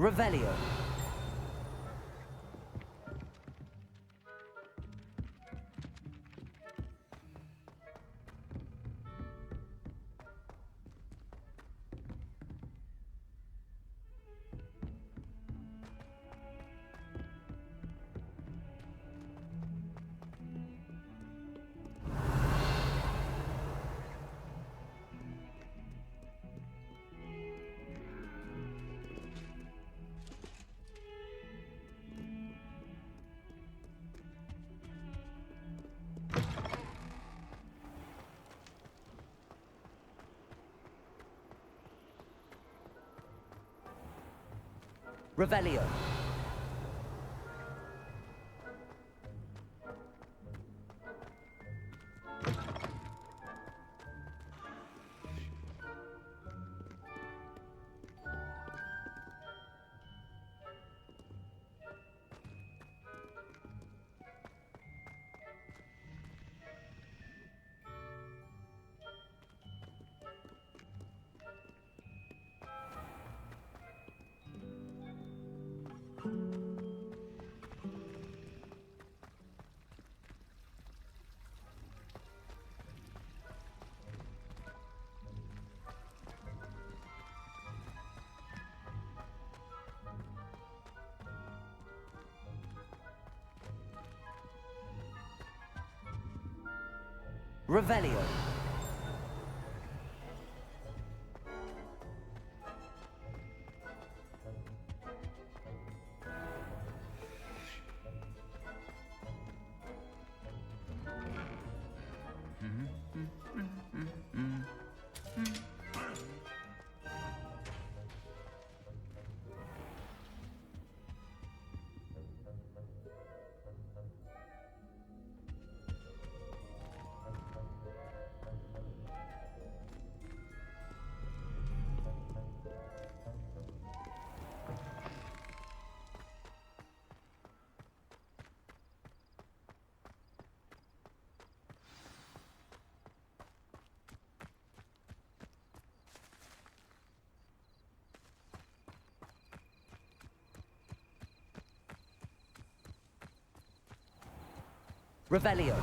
Revelio. Revelio. Revelio. Revelio.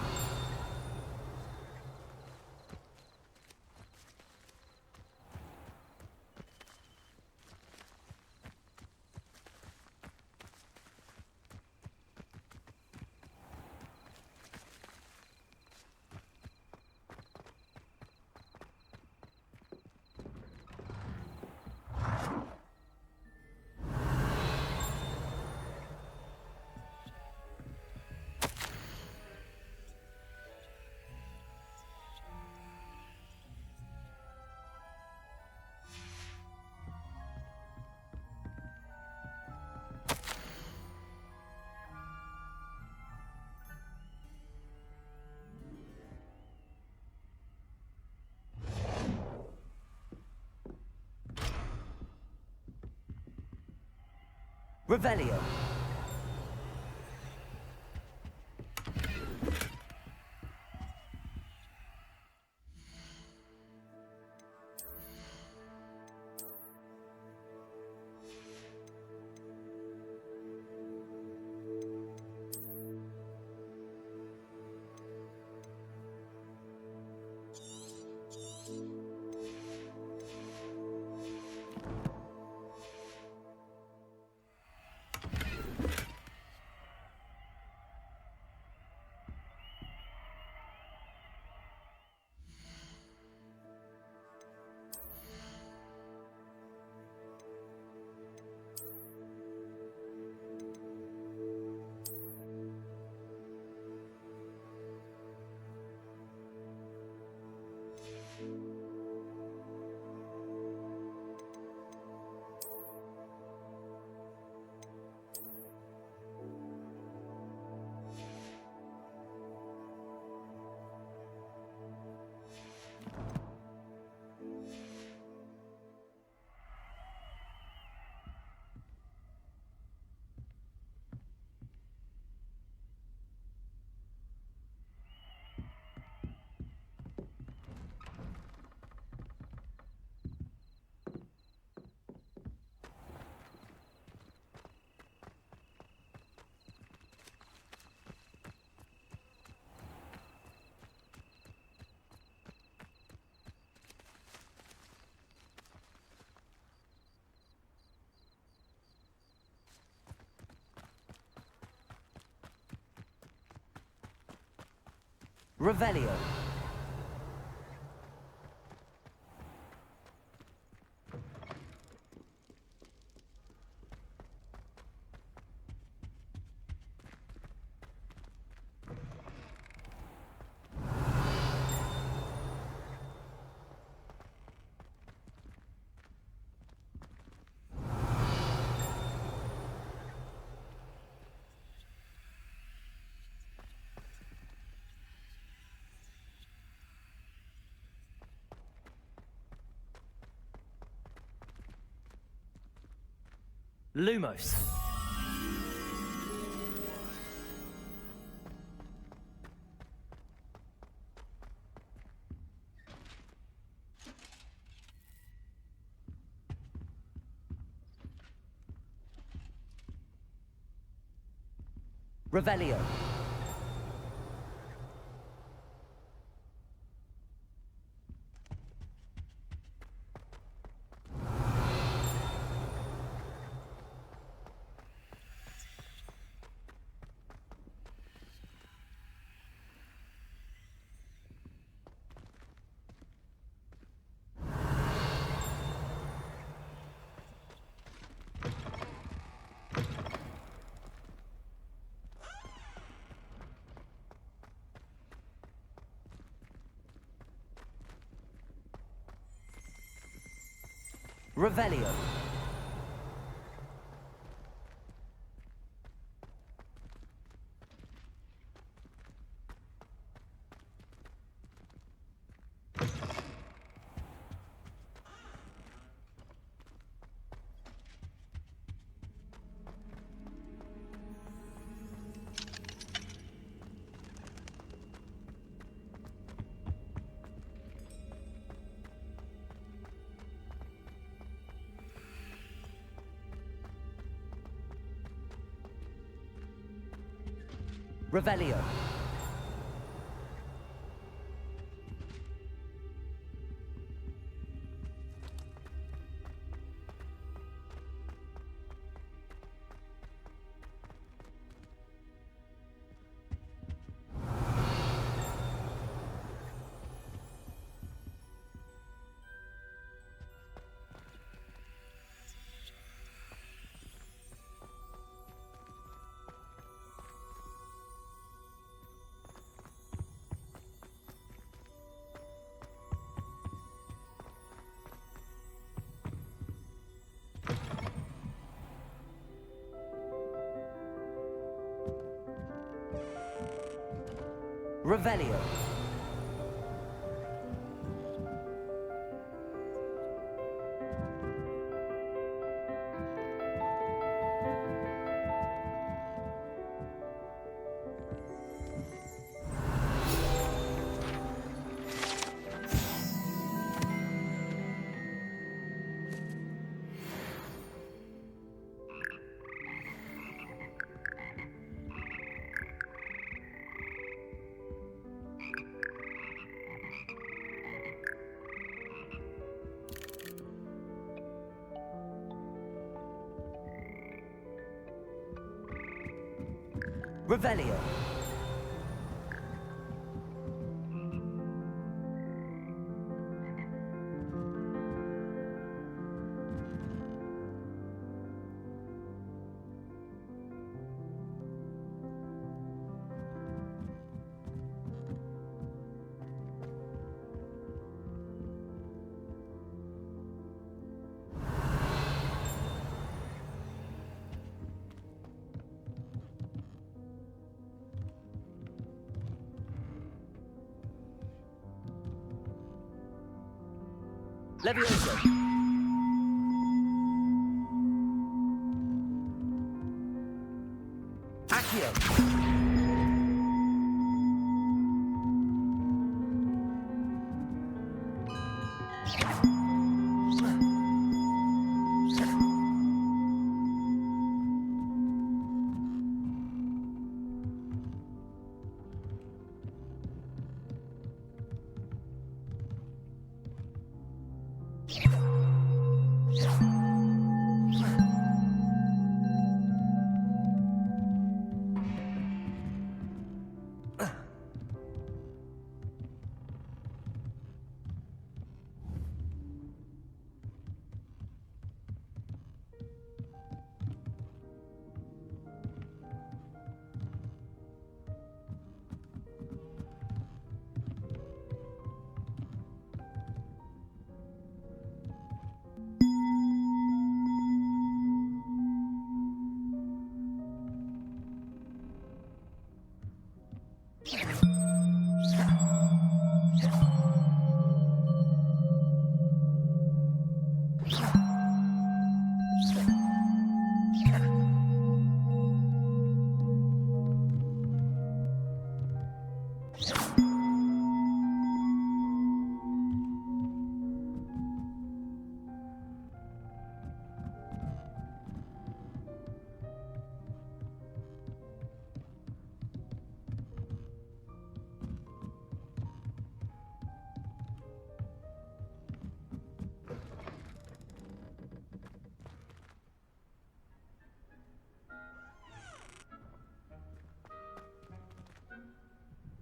Revelio. Revelio. Lumos. Revelio. Revelio. Revelio. Revelio. Revelio. Levioso. Accio.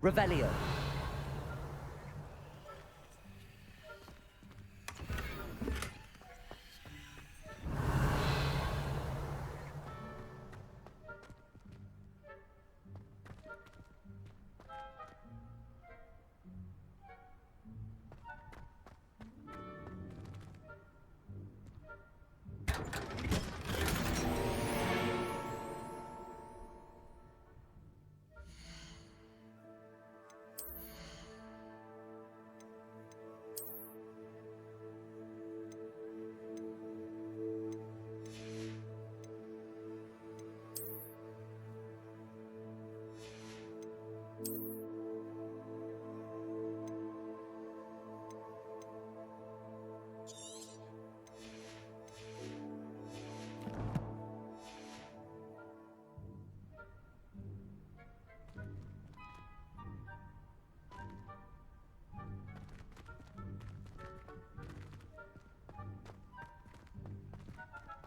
Revelio.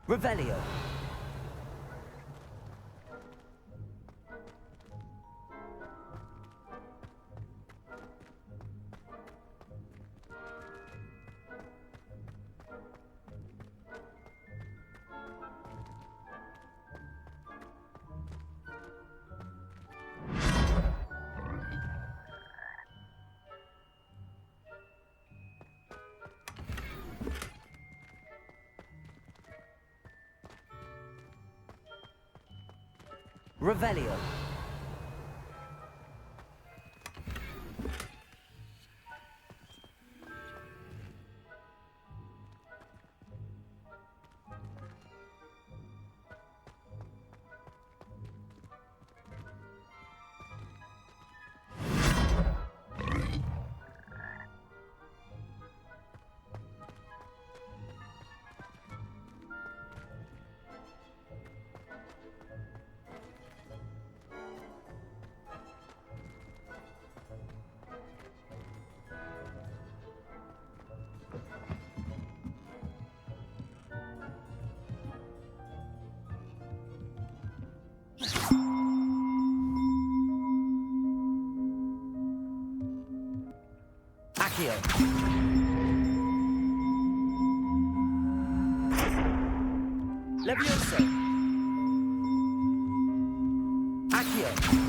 Revelio. Revelio. Accio. Levioso. Accio.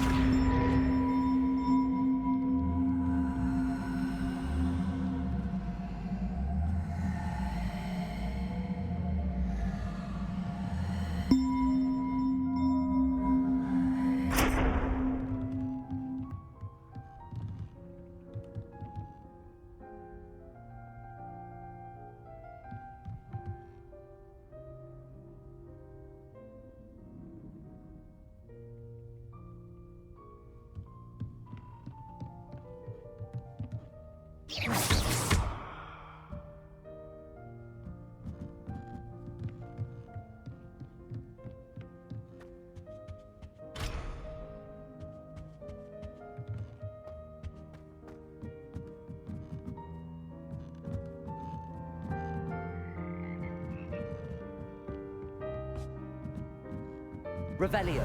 Revelio.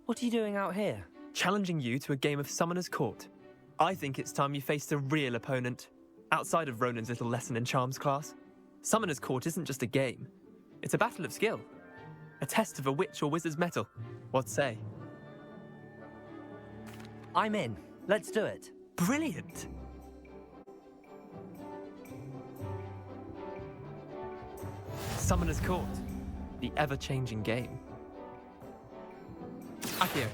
What are you doing out here? Challenging you to a game of Summoner's Court. I think it's time you faced a real opponent, outside of Ronan's little lesson in charms class. Summoner's Court isn't just a game. It's a battle of skill. A test of a witch or wizard's mettle. What say? I'm in. Let's do it. Brilliant! Summoner's Court. The ever-changing game. Akio.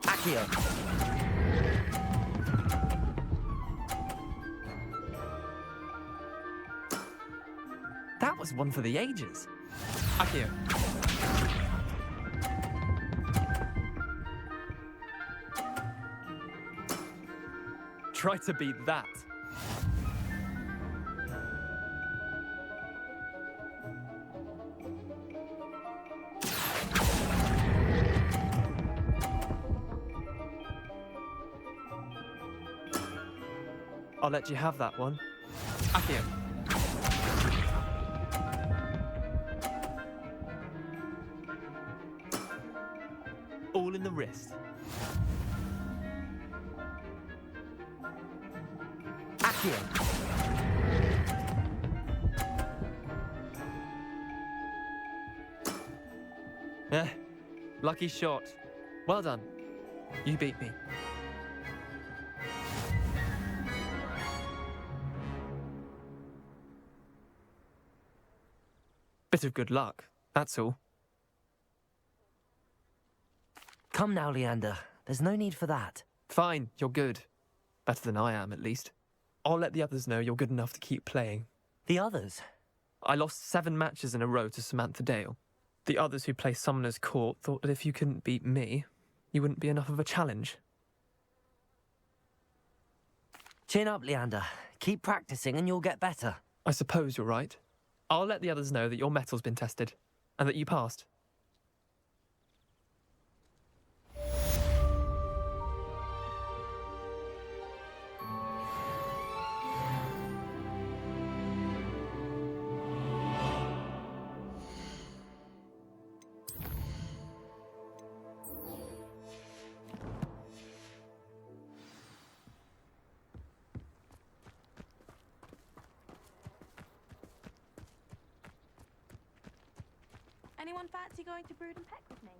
Akio. That was one for the ages. Akio. Try to beat that. I'll let you have that one. Akio. All in the wrist. Akio. Lucky shot. Well done. You beat me. Bit of good luck, that's all. Come now, Leander. There's no need for that. Fine, you're good. Better than I am, at least. I'll let the others know you're good enough to keep playing. The others? I lost 7 matches in a row to Samantha Dale. The others who play Summoner's Court thought that if you couldn't beat me, you wouldn't be enough of a challenge. Chin up, Leander. Keep practicing and you'll get better. I suppose you're right. I'll let the others know that your metal's been tested, and that you passed. Anyone fancy going to Brood and Peck with me?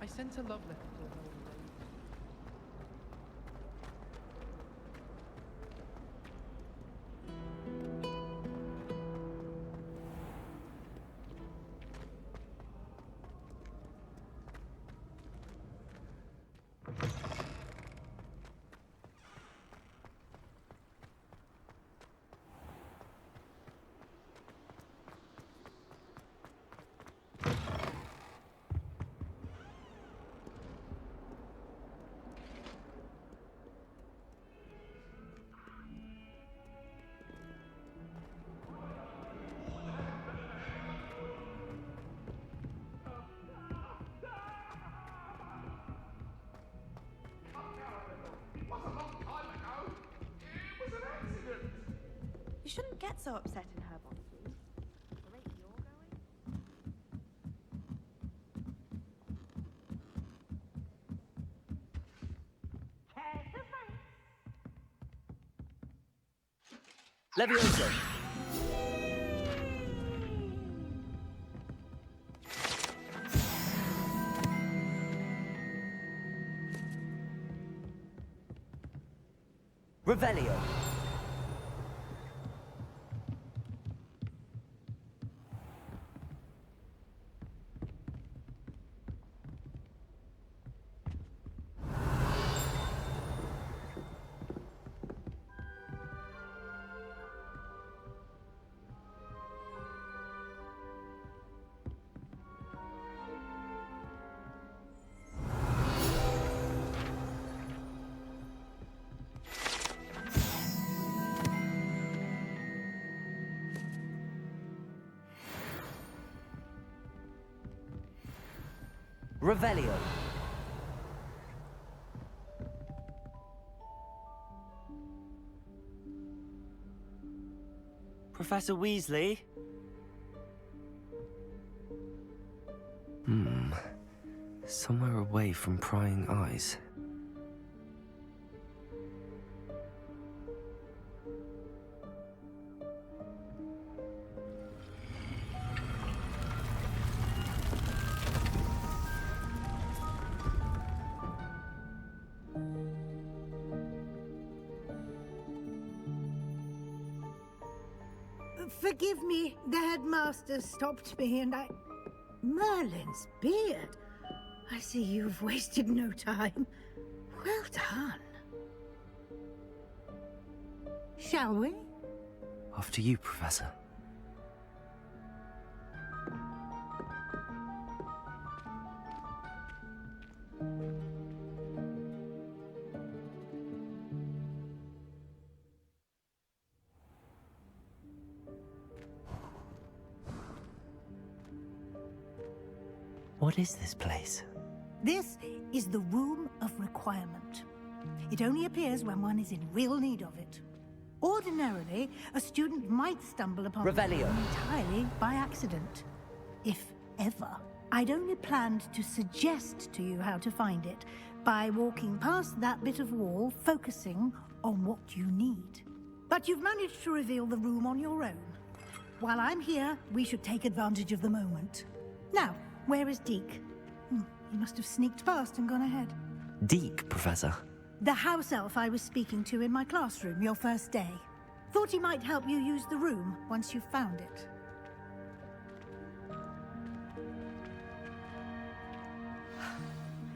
I sent a love letter to her. You shouldn't get so upset in her body. The rate you're going? Levioso. Revelio. Revelio. Professor Weasley? Somewhere away from prying eyes. Forgive me, the headmaster stopped me and I... Merlin's beard. I see you've wasted no time. Well done. Shall we? After you, Professor. What is this place? This is the Room of Requirement. It only appears when one is in real need of it. Ordinarily, a student might stumble upon Revelio. it entirely by accident. If ever. I'd only planned to suggest to you how to find it by walking past that bit of wall, focusing on what you need. But you've managed to reveal the room on your own. While I'm here, we should take advantage of the moment. Now, where is Deke? He must have sneaked past and gone ahead. Deke, Professor. The house elf I was speaking to in my classroom your first day. Thought he might help you use the room once you've found it.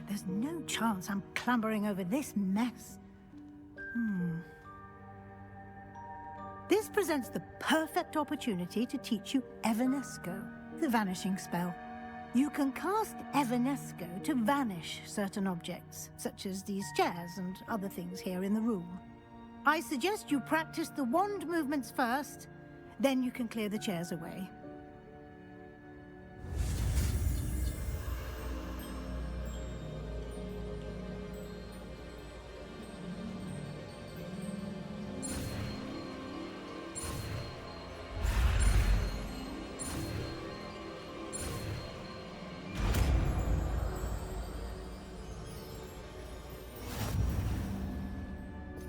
There's no chance I'm clambering over this mess. This presents the perfect opportunity to teach you Evanesco, the vanishing spell. You can cast Evanesco to vanish certain objects, such as these chairs and other things here in the room. I suggest you practice the wand movements first, then you can clear the chairs away.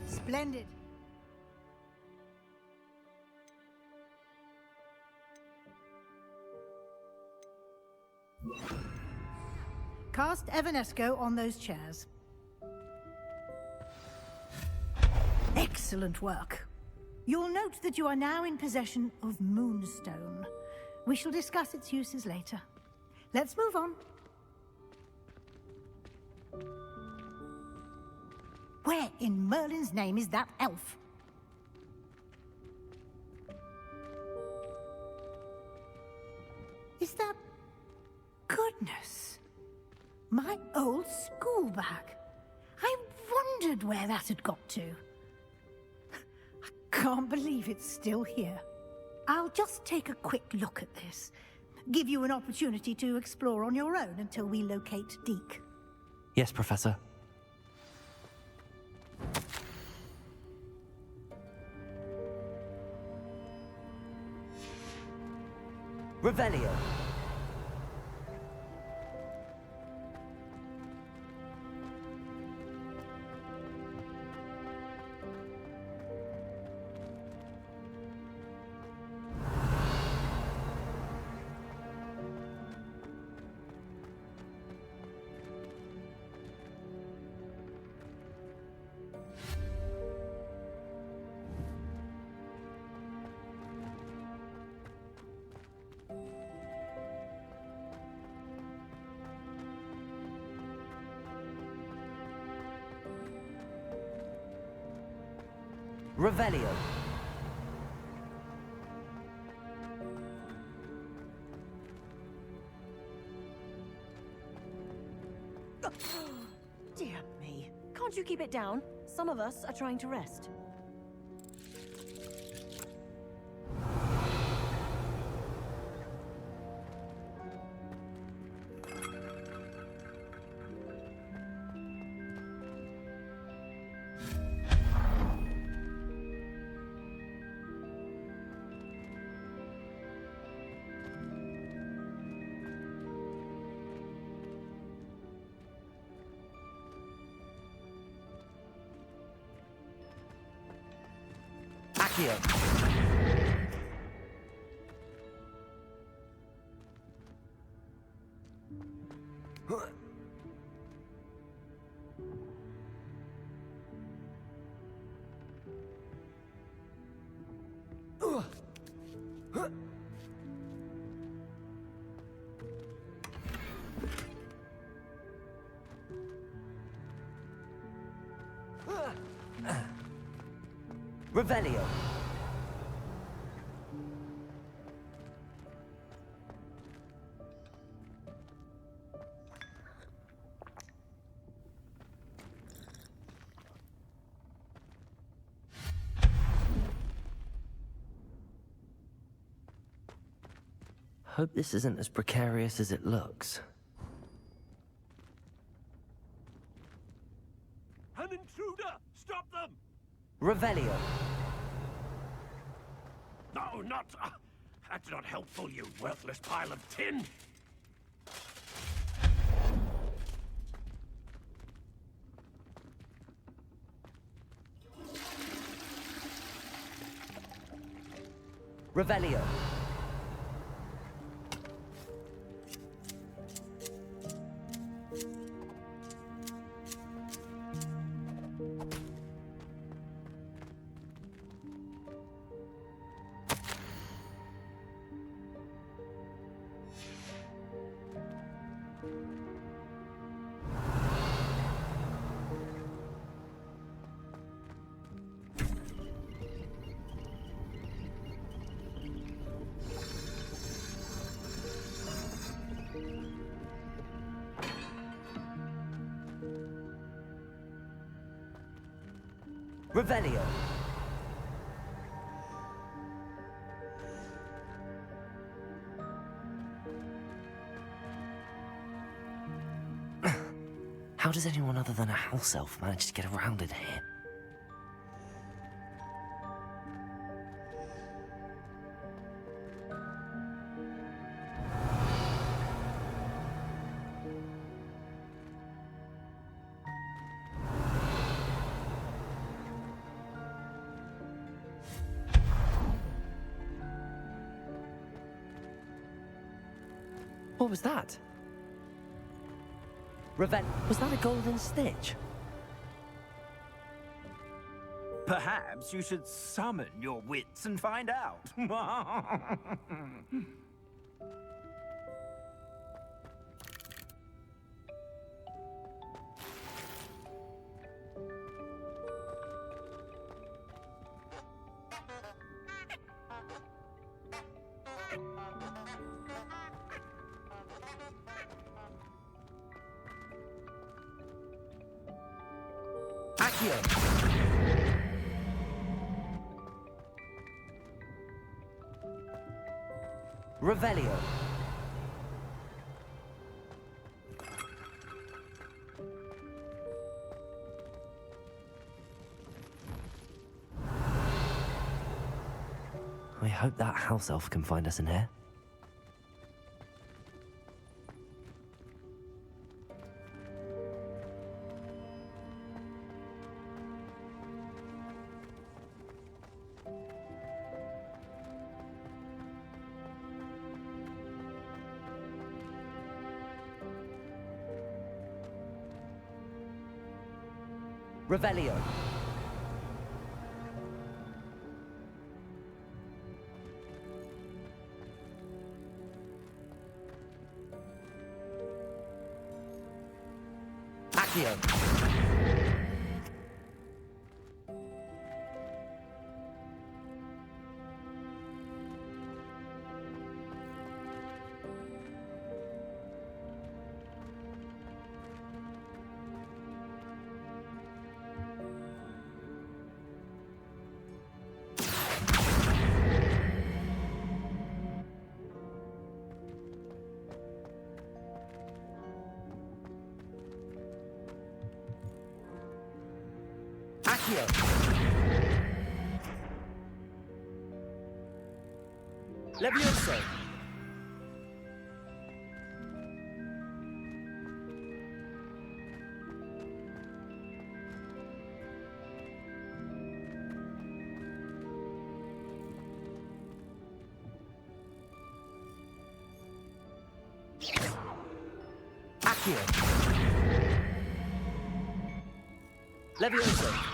Splendid. Cast Evanesco on those chairs. Excellent work. You'll note that you are now in possession of Moonstone. We shall discuss its uses later. Let's move on. Where in Merlin's name is that elf? Is that... Goodness. My old school bag. I wondered where that had got to. I can't believe it's still here. I'll just take a quick look at this. Give you an opportunity to explore on your own until we locate Deke. Yes, Professor. Revelio. Revelio. Dear me. Can't you keep it down? Some of us are trying to rest. Accio. Revelio. Hope this isn't as precarious as it looks. An intruder! Stop them! Revelio. No, not... that's not helpful, you worthless pile of tin! Revelio. Revelio. How does anyone other than a house elf manage to get around in here? What was that? Was that a golden snitch? Perhaps you should summon your wits and find out. Accio. Revelio. I hope that house elf can find us in here. Revelio. Accio. Accio. Levioso. Accio. Levioso.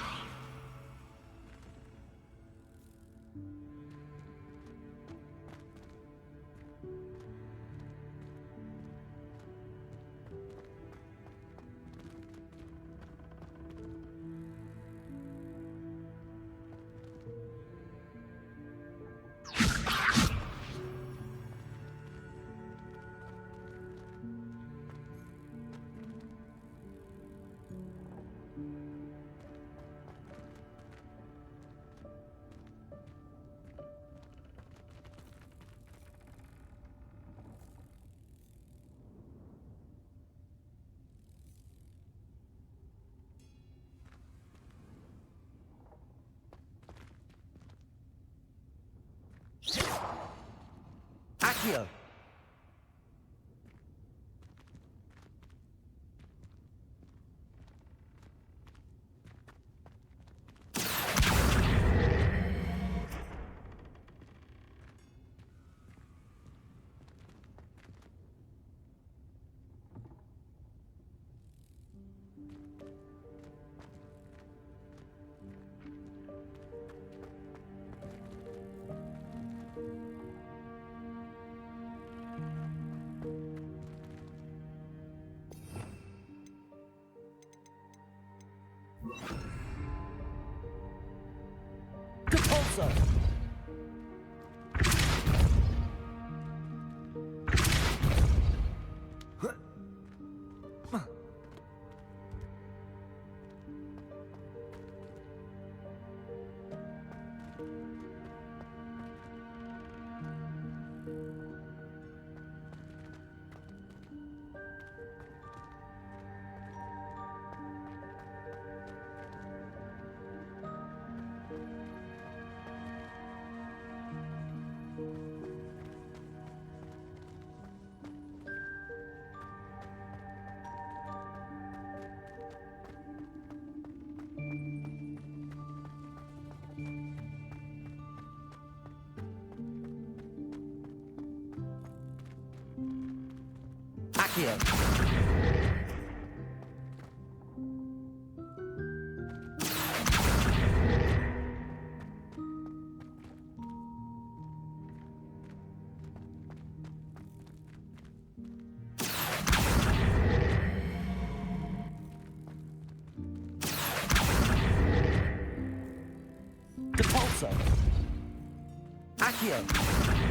Accio. Compulso. Accio. Compulso. Accio.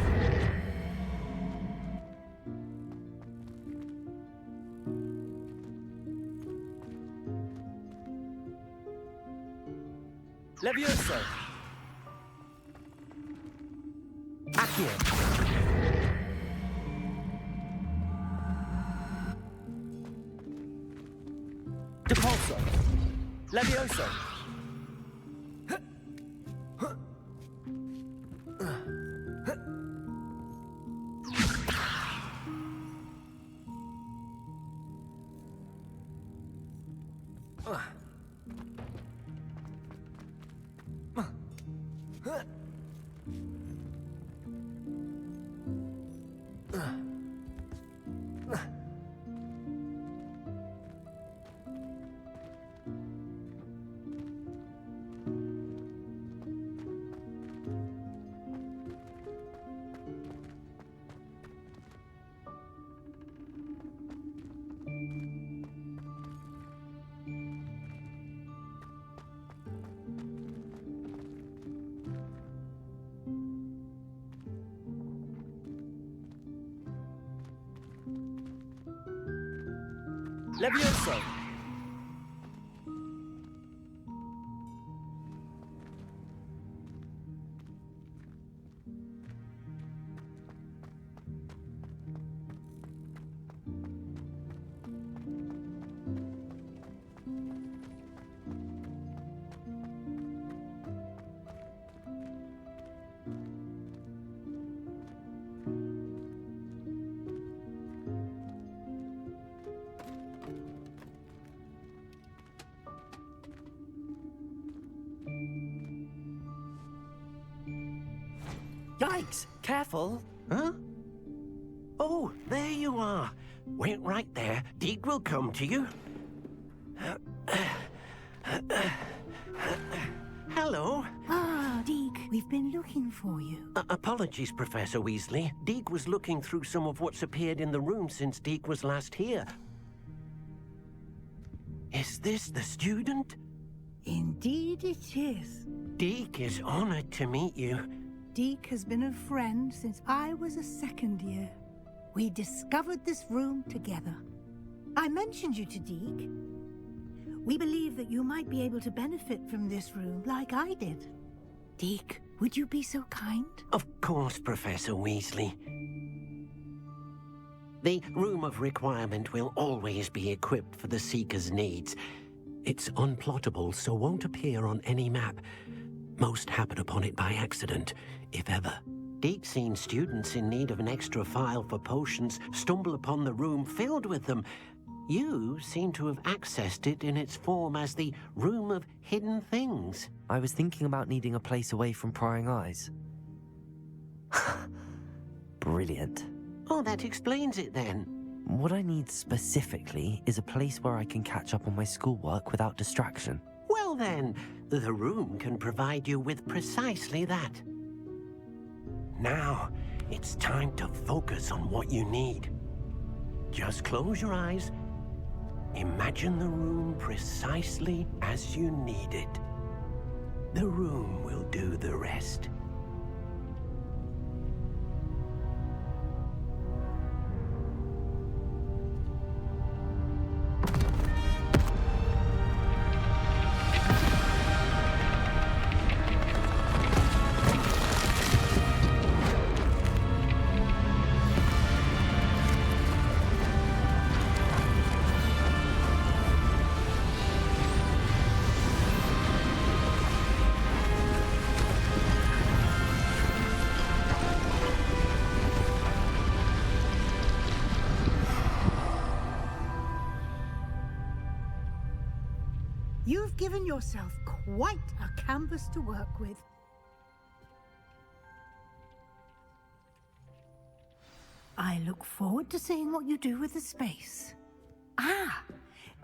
Levioso. Accio. Compulso. Levioso. Levioso. Yikes! Careful. Huh? Oh, there you are. Wait right there. Deke will come to you. Hello. Ah, Deke, we've been looking for you. Apologies, Professor Weasley. Deke was looking through some of what's appeared in the room since Deke was last here. Is this the student? Indeed it is. Deke is honored to meet you. Deke has been a friend since I was a second year. We discovered this room together. I mentioned you to Deke. We believe that you might be able to benefit from this room like I did. Deke, would you be so kind? Of course, Professor Weasley. The Room of Requirement will always be equipped for the Seeker's needs. It's unplottable, so won't appear on any map. Most happen upon it by accident, if ever. Deke's seen students in need of an extra file for potions stumble upon the room filled with them. You seem to have accessed it in its form as the Room of Hidden Things. I was thinking about needing a place away from prying eyes. Brilliant. Oh, that explains it then. What I need specifically is a place where I can catch up on my schoolwork without distraction. Well then, the room can provide you with precisely that. Now, it's time to focus on what you need. Just close your eyes. Imagine the room precisely as you need it. The room will do the rest. You've given yourself quite a canvas to work with. I look forward to seeing what you do with the space. Ah,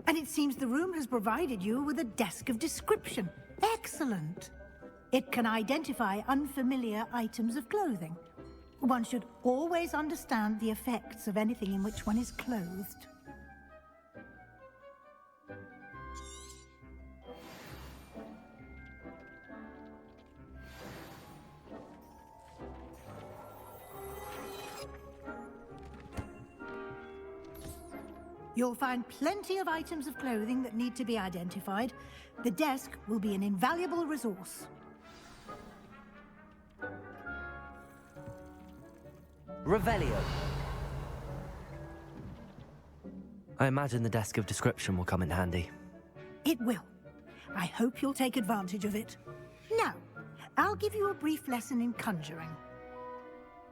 and it seems the room has provided you with a desk of description. Excellent. It can identify unfamiliar items of clothing. One should always understand the effects of anything in which one is clothed. You'll find plenty of items of clothing that need to be identified. The desk will be an invaluable resource. Revelio. I imagine the desk of description will come in handy. It will. I hope you'll take advantage of it. Now, I'll give you a brief lesson in conjuring.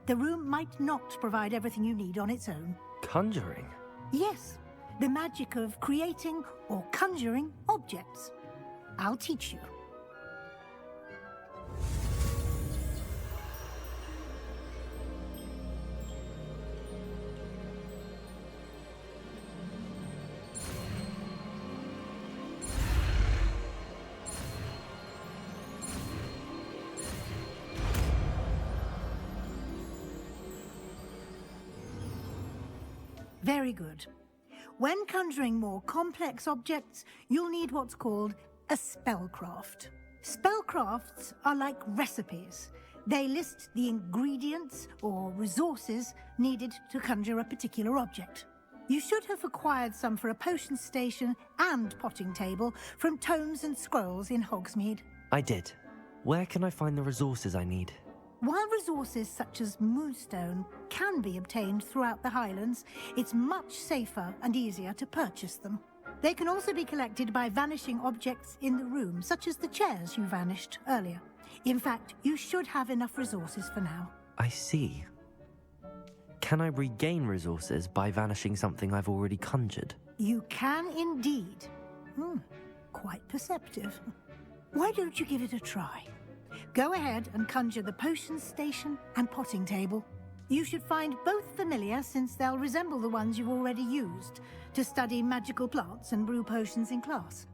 The room might not provide everything you need on its own. Conjuring? Yes, the magic of creating or conjuring objects. I'll teach you. Very good. When conjuring more complex objects, you'll need what's called a spellcraft. Spellcrafts are like recipes. They list the ingredients or resources needed to conjure a particular object. You should have acquired some for a potion station and potting table from tomes and scrolls in Hogsmeade. I did. Where can I find the resources I need? While resources such as moonstone can be obtained throughout the Highlands, it's much safer and easier to purchase them. They can also be collected by vanishing objects in the room, such as the chairs you vanished earlier. In fact, you should have enough resources for now. I see. Can I regain resources by vanishing something I've already conjured? You can indeed. Quite perceptive. Why don't you give it a try? Go ahead and conjure the potion station and potting table. You should find both familiar, since they'll resemble the ones you've already used to study magical plants and brew potions in class.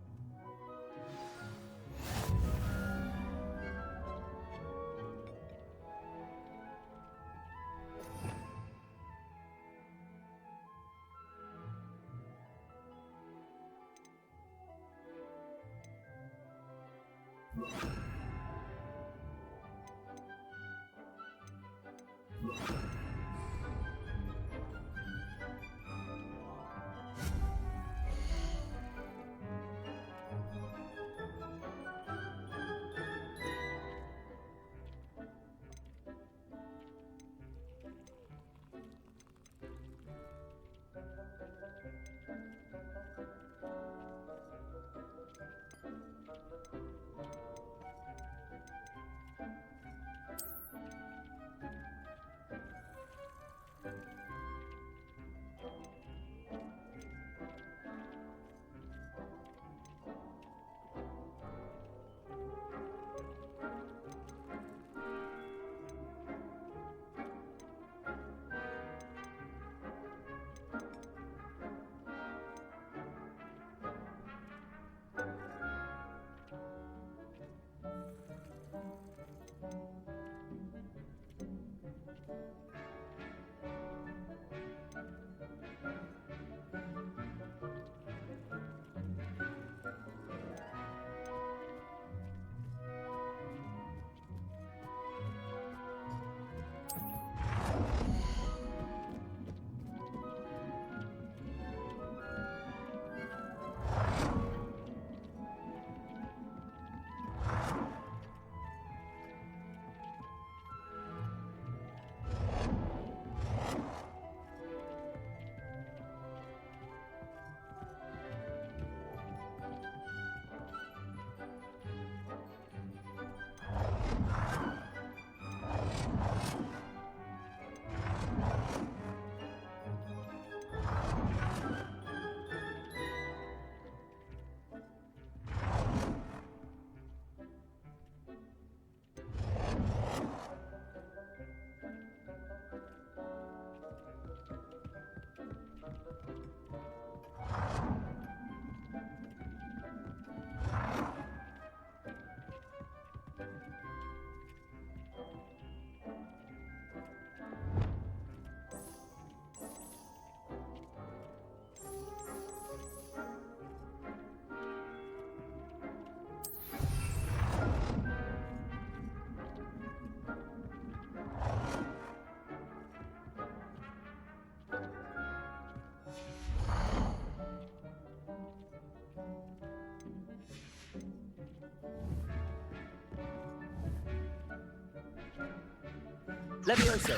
Levioso.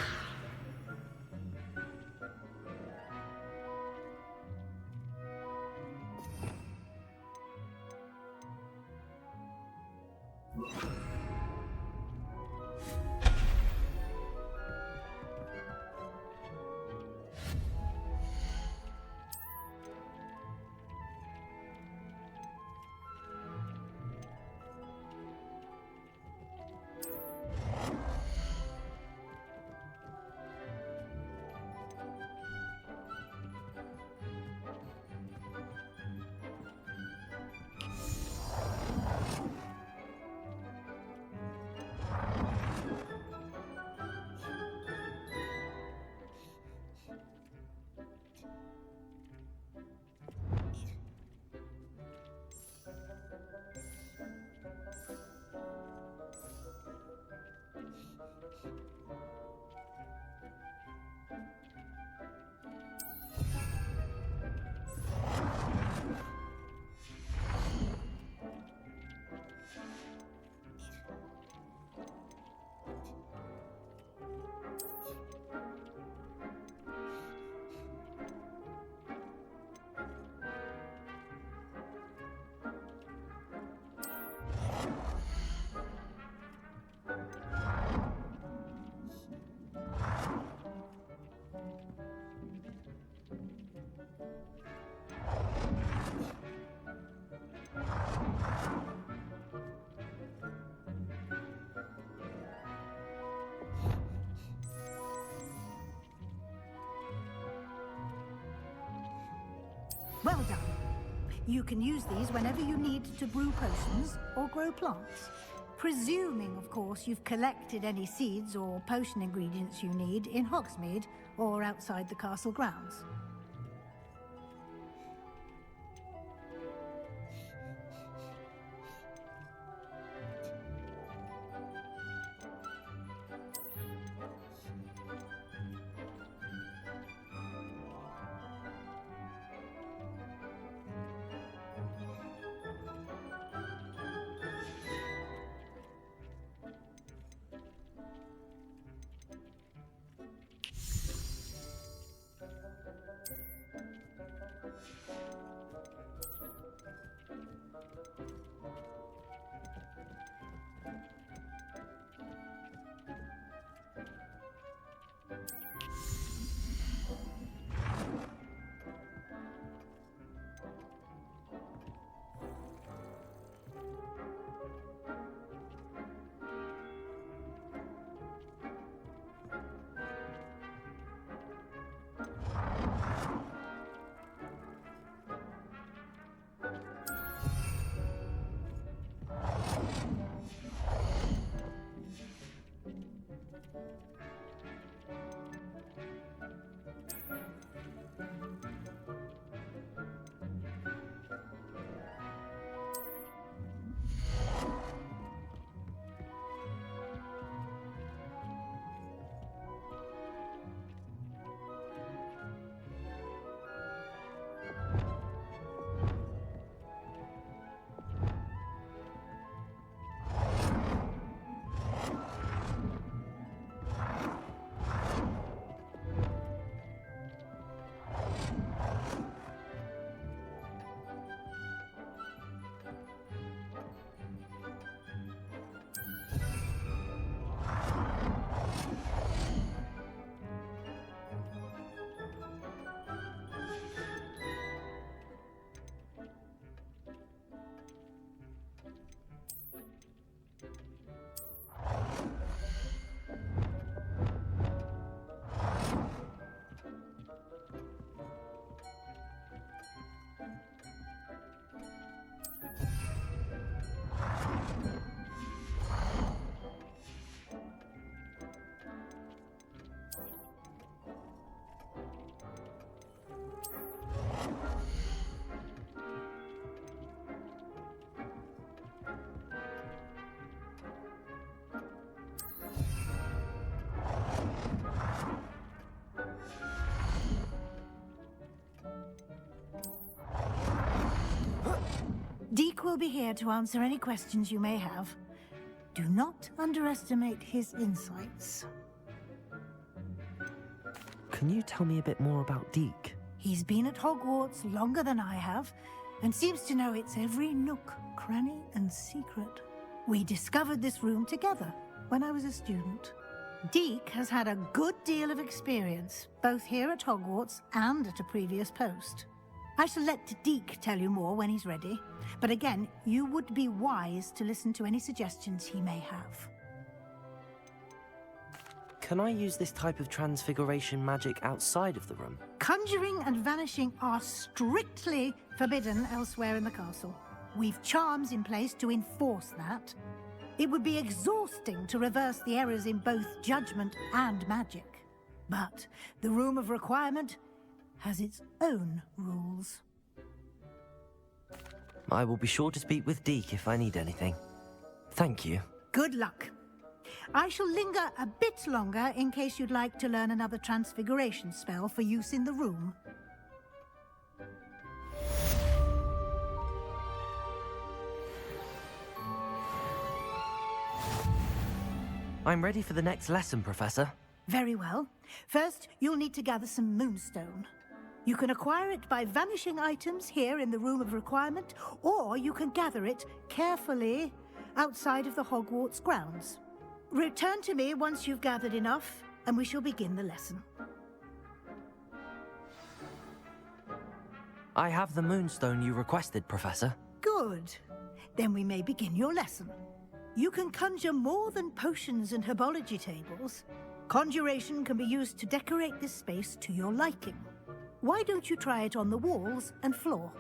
Well done. You can use these whenever you need to brew potions or grow plants. Presuming, of course, you've collected any seeds or potion ingredients you need in Hogsmeade or outside the castle grounds. Deke will be here to answer any questions you may have. Do not underestimate his insights. Can you tell me a bit more about Deke? He's been at Hogwarts longer than I have, and seems to know its every nook, cranny, and secret. We discovered this room together when I was a student. Deke has had a good deal of experience, both here at Hogwarts and at a previous post. I shall let Deke tell you more when he's ready, but again, you would be wise to listen to any suggestions he may have. Can I use this type of transfiguration magic outside of the room? Conjuring and vanishing are strictly forbidden elsewhere in the castle. We've charms in place to enforce that. It would be exhausting to reverse the errors in both judgment and magic. But the Room of Requirement has its own rules. I will be sure to speak with Deke if I need anything. Thank you. Good luck. I shall linger a bit longer in case you'd like to learn another transfiguration spell for use in the room. I'm ready for the next lesson, Professor. Very well. First, you'll need to gather some moonstone. You can acquire it by vanishing items here in the Room of Requirement, or you can gather it carefully outside of the Hogwarts grounds. Return to me once you've gathered enough, and we shall begin the lesson. I have the moonstone you requested, Professor. Good. Then we may begin your lesson. You can conjure more than potions and herbology tables. Conjuration can be used to decorate this space to your liking. Why don't you try it on the walls and floor?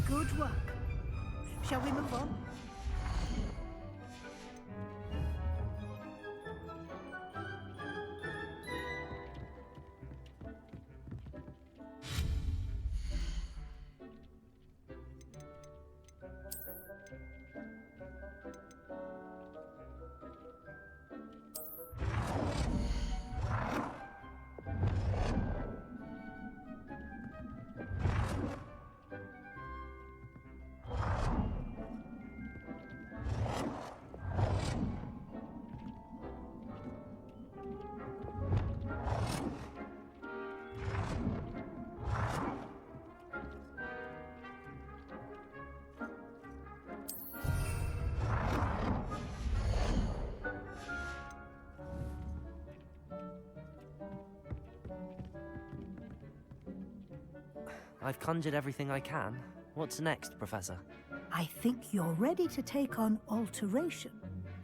Good work. Shall we move on? I've conjured everything I can. What's next, Professor? I think you're ready to take on alteration.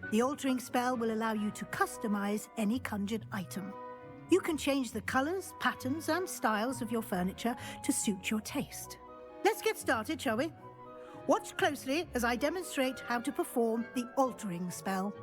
The altering spell will allow you to customize any conjured item. You can change the colors, patterns, and styles of your furniture to suit your taste. Let's get started, shall we? Watch closely as I demonstrate how to perform the altering spell.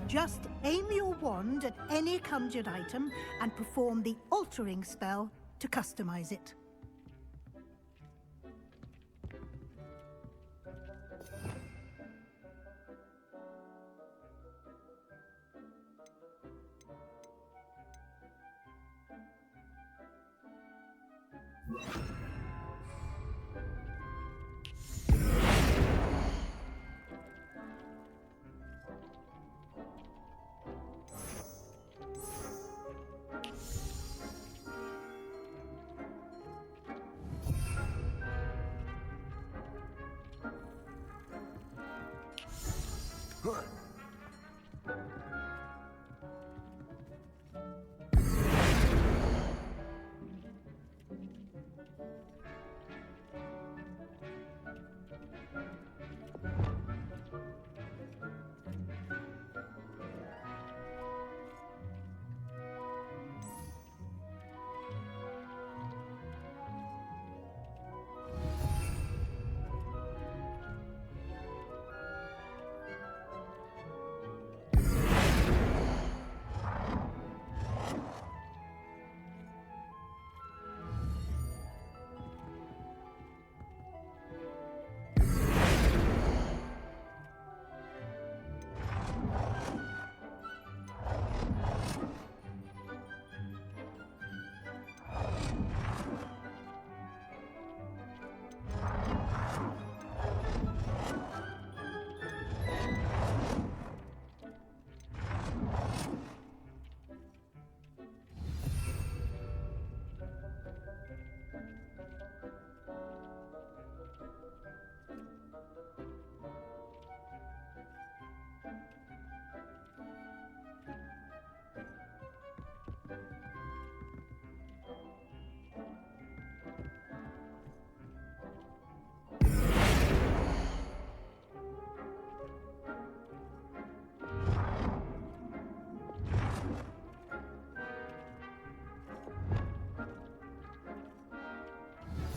Just aim your wand at any conjured item and perform the altering spell to customize it.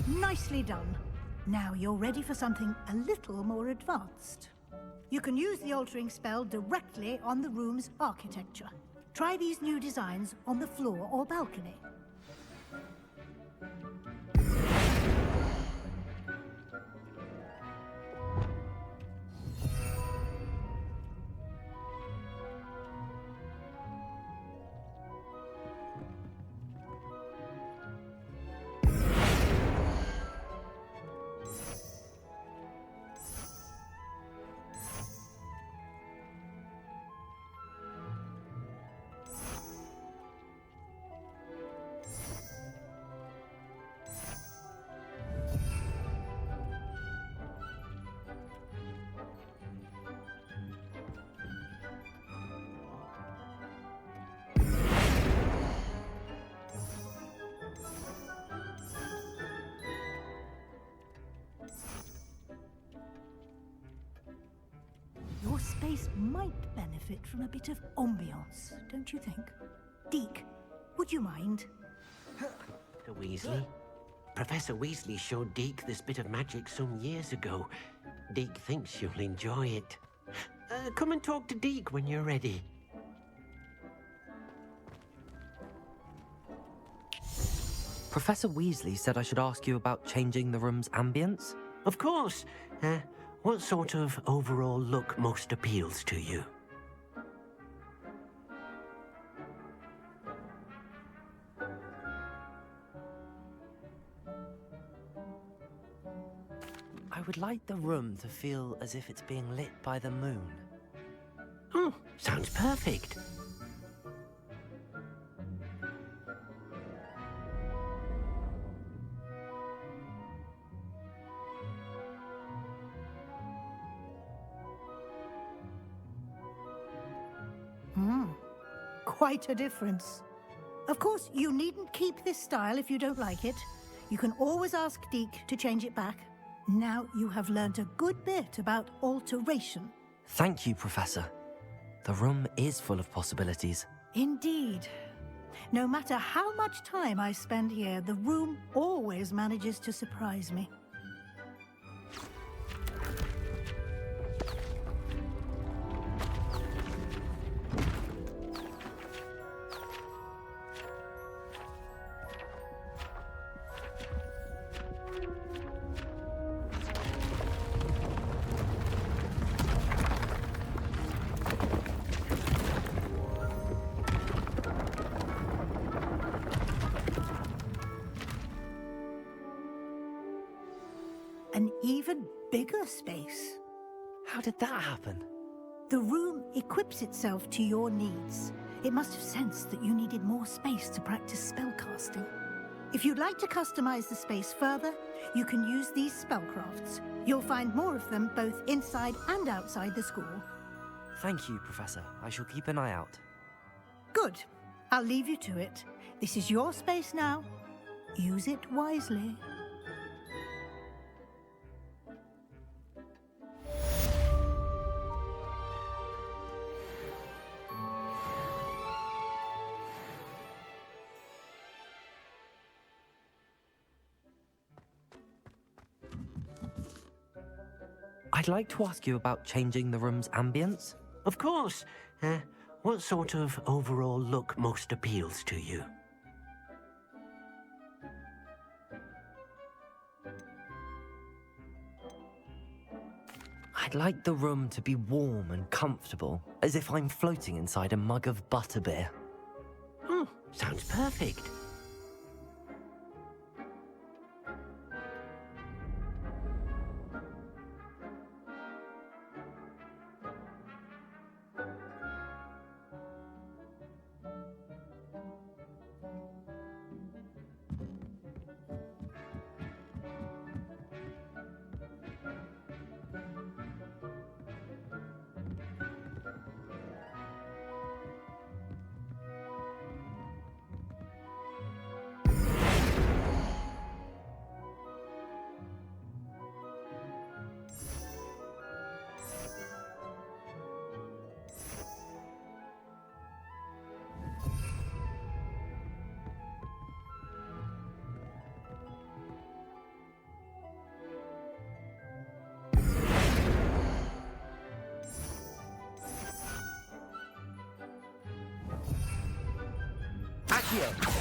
Nicely done. Now you're ready for something a little more advanced. You can use the altering spell directly on the room's architecture. Try these new designs on the floor or balcony. space might benefit from a bit of ambiance, don't you think? Deke, would you mind? Dr. Weasley? Professor Weasley showed Deke this bit of magic some years ago. Deke thinks you'll enjoy it. Come and talk to Deke when you're ready. Professor Weasley said I should ask you about changing the room's ambience? Of course. What sort of overall look most appeals to you? I would like the room to feel as if it's being lit by the moon. Oh, sounds perfect. Quite a difference. Of course, you needn't keep this style if you don't like it. You can always ask Deke to change it back. Now you have learnt a good bit about alteration. Thank you, Professor. The room is full of possibilities. Indeed. No matter how much time I spend here, the room always manages to surprise me. An even bigger space. How did that happen? The room equips itself to your needs. It must have sensed that you needed more space to practice spellcasting. If you'd like to customize the space further, you can use these spellcrafts. You'll find more of them both inside and outside the school. Thank you, Professor. I shall keep an eye out. Good. I'll leave you to it. This is your space now. Use it wisely. I'd like to ask you about changing the room's ambience. Of course. What sort of overall look most appeals to you? I'd like the room to be warm and comfortable, as if I'm floating inside a mug of butterbeer. Oh, sounds perfect. Accio!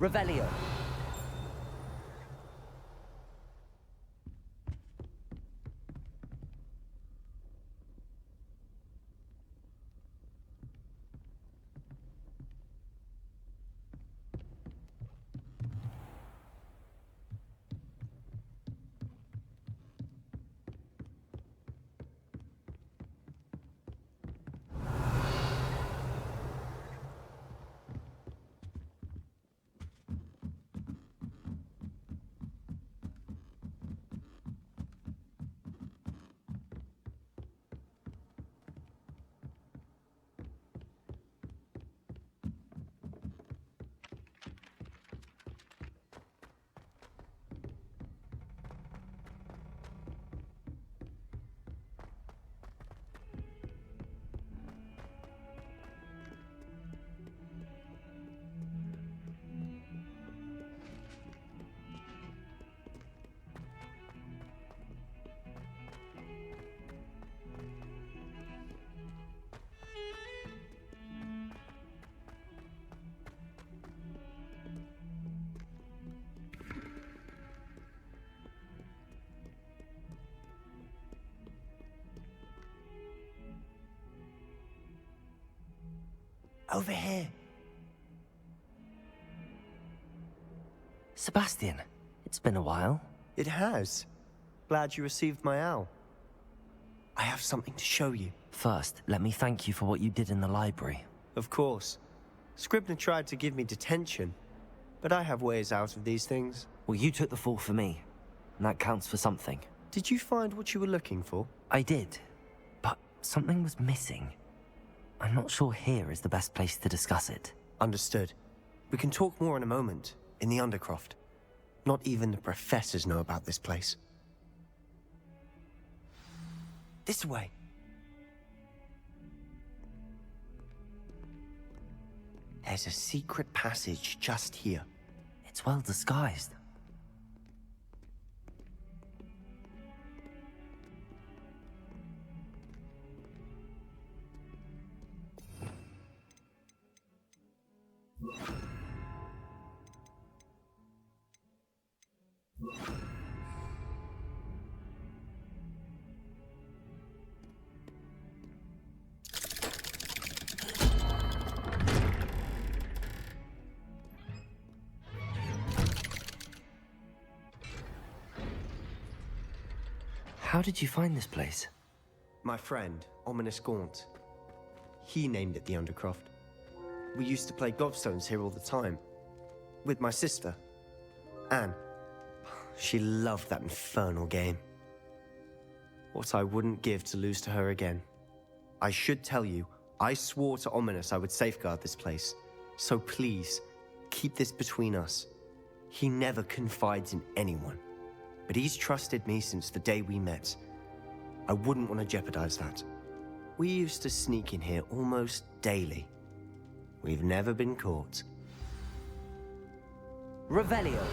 Revelio. Over here. Sebastian, it's been a while. It has. Glad you received my owl. I have something to show you. First, let me thank you for what you did in the library. Of course. Scribner tried to give me detention, but I have ways out of these things. Well, you took the fall for me, and that counts for something. Did you find what you were looking for? I did, but something was missing. I'm not sure here is the best place to discuss it. Understood. We can talk more in a moment, in the Undercroft. Not even the professors know about this place. This way. There's a secret passage just here. It's well disguised. How did you find this place? My friend, Ominous Gaunt. He named it the Undercroft. We used to play gobstones here all the time. With my sister, Anne. She loved that infernal game. What I wouldn't give to lose to her again. I should tell you, I swore to Ominous I would safeguard this place. So please, keep this between us. He never confides in anyone. But he's trusted me since the day we met. I wouldn't want to jeopardize that. We used to sneak in here almost daily. We've never been caught. Revelio.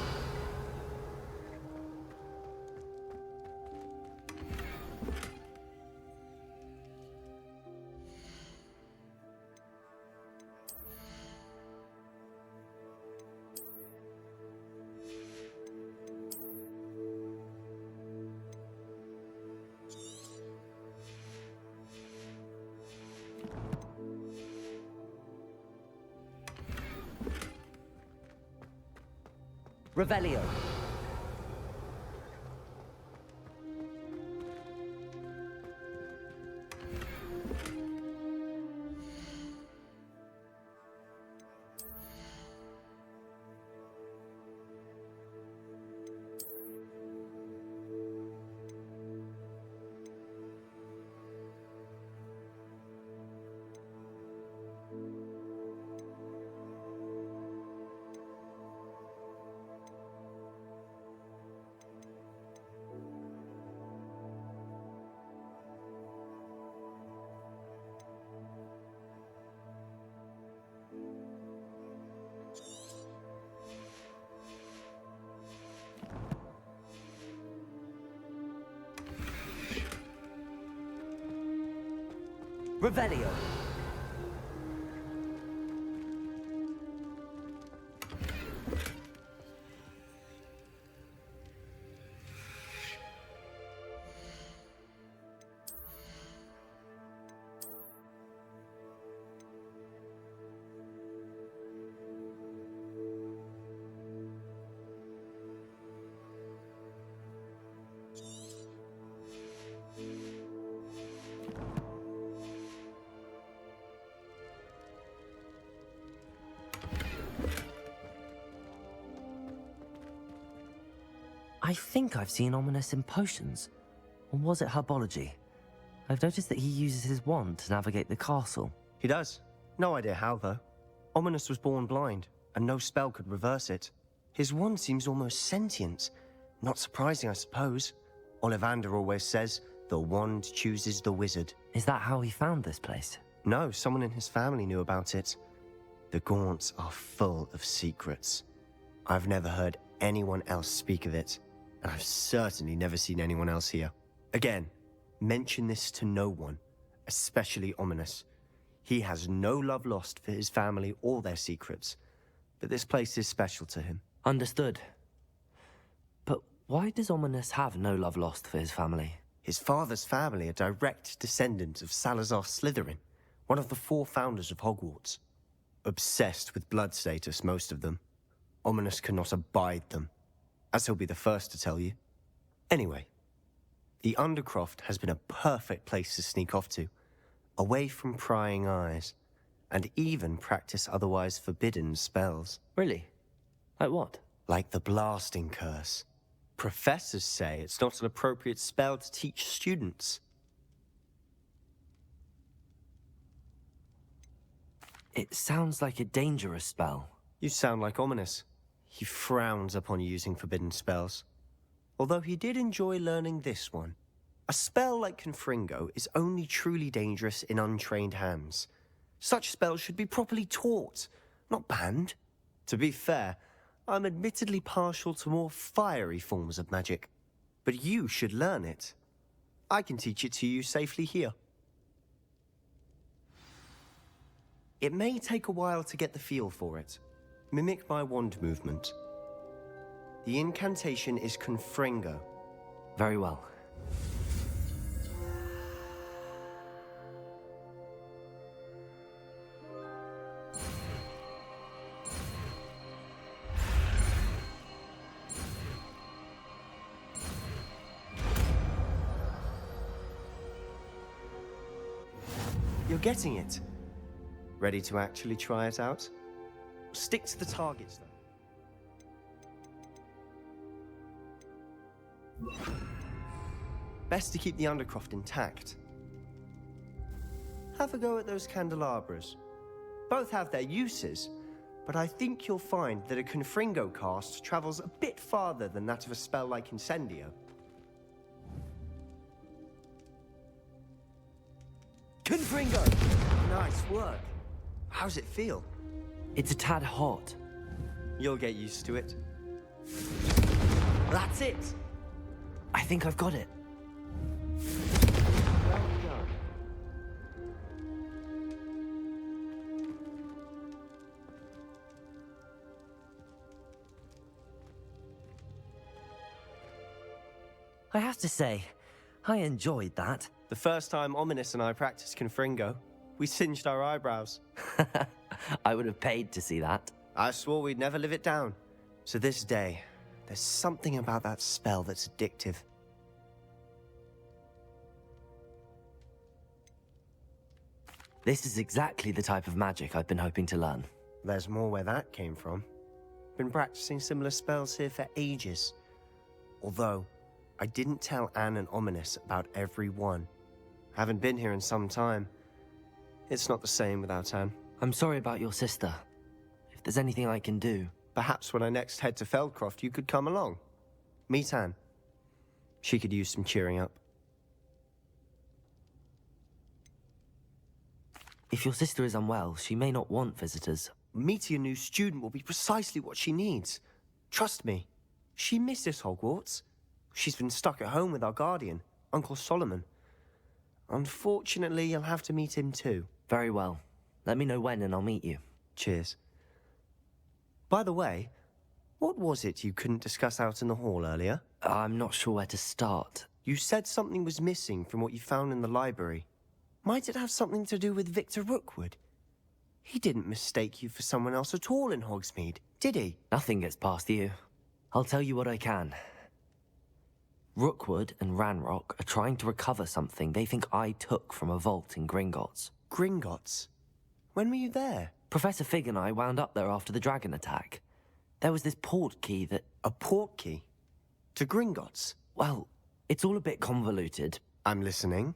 Revelio. Revelio. I think I've seen Ominous in potions. Or was it herbology? I've noticed that he uses his wand to navigate the castle. He does. No idea how, though. Ominous was born blind, and no spell could reverse it. His wand seems almost sentient. Not surprising, I suppose. Ollivander always says, the wand chooses the wizard. Is that how he found this place? No, someone in his family knew about it. The Gaunts are full of secrets. I've never heard anyone else speak of it, and I've certainly never seen anyone else here. Again, mention this to no one, especially Ominous. He has no love lost for his family or their secrets, but this place is special to him. Understood. But why does Ominous have no love lost for his family? His father's family are direct descendants of Salazar Slytherin, one of the 4 founders of Hogwarts. Obsessed with blood status, most of them. Ominous cannot abide them, as he'll be the first to tell you. Anyway, the Undercroft has been a perfect place to sneak off to, away from prying eyes, and even practice otherwise forbidden spells. Really? Like what? Like the blasting curse. Professors say it's not an appropriate spell to teach students. It sounds like a dangerous spell. You sound like Ominous. He frowns upon using forbidden spells. Although he did enjoy learning this one. A spell like Confringo is only truly dangerous in untrained hands. Such spells should be properly taught, not banned. To be fair, I'm admittedly partial to more fiery forms of magic. But you should learn it. I can teach it to you safely here. It may take a while to get the feel for it. Mimic my wand movement. The incantation is Confringo. Very well. You're getting it. Ready to actually try it out? Stick to the targets, though. Best to keep the Undercroft intact. Have a go at those candelabras. Both have their uses, but I think you'll find that a Confringo cast travels a bit farther than that of a spell like Incendio. Confringo! Nice work. How's it feel? It's a tad hot. You'll get used to it. That's it! I think I've got it. Well done. I have to say, I enjoyed that. The first time Ominous and I practiced Confringo, we singed our eyebrows. I would have paid to see that. I swore we'd never live it down. To this day, there's something about that spell that's addictive. This is exactly the type of magic I've been hoping to learn. There's more where that came from. Been practicing similar spells here for ages. Although, I didn't tell Anne and Ominous about every one. Haven't been here in some time. It's not the same without Anne. I'm sorry about your sister. If there's anything I can do... Perhaps when I next head to Feldcroft, you could come along. Meet Anne. She could use some cheering up. If your sister is unwell, she may not want visitors. Meeting a new student will be precisely what she needs. Trust me. She misses Hogwarts. She's been stuck at home with our guardian, Uncle Solomon. Unfortunately, you'll have to meet him too. Very well. Let me know when and I'll meet you. Cheers. By the way, what was it you couldn't discuss out in the hall earlier? I'm not sure where to start. You said something was missing from what you found in the library. Might it have something to do with Victor Rookwood? He didn't mistake you for someone else at all in Hogsmeade, did he? Nothing gets past you. I'll tell you what I can. Rookwood and Ranrock are trying to recover something they think I took from a vault in Gringotts. Gringotts? When were you there? Professor Fig and I wound up there after the dragon attack. There was this port key that... A port key? To Gringotts? Well, it's all a bit convoluted. I'm listening.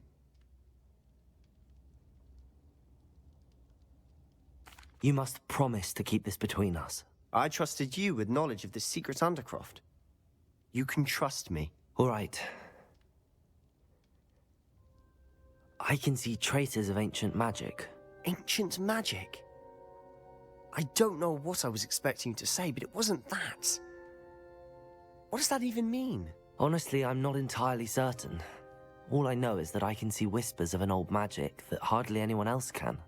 You must promise to keep this between us. I trusted you with knowledge of the secret Undercroft. You can trust me. All right. I can see traces of ancient magic. Ancient magic? I don't know what I was expecting you to say, but it wasn't that. What does that even mean? Honestly, I'm not entirely certain. All I know is that I can see whispers of an old magic that hardly anyone else can.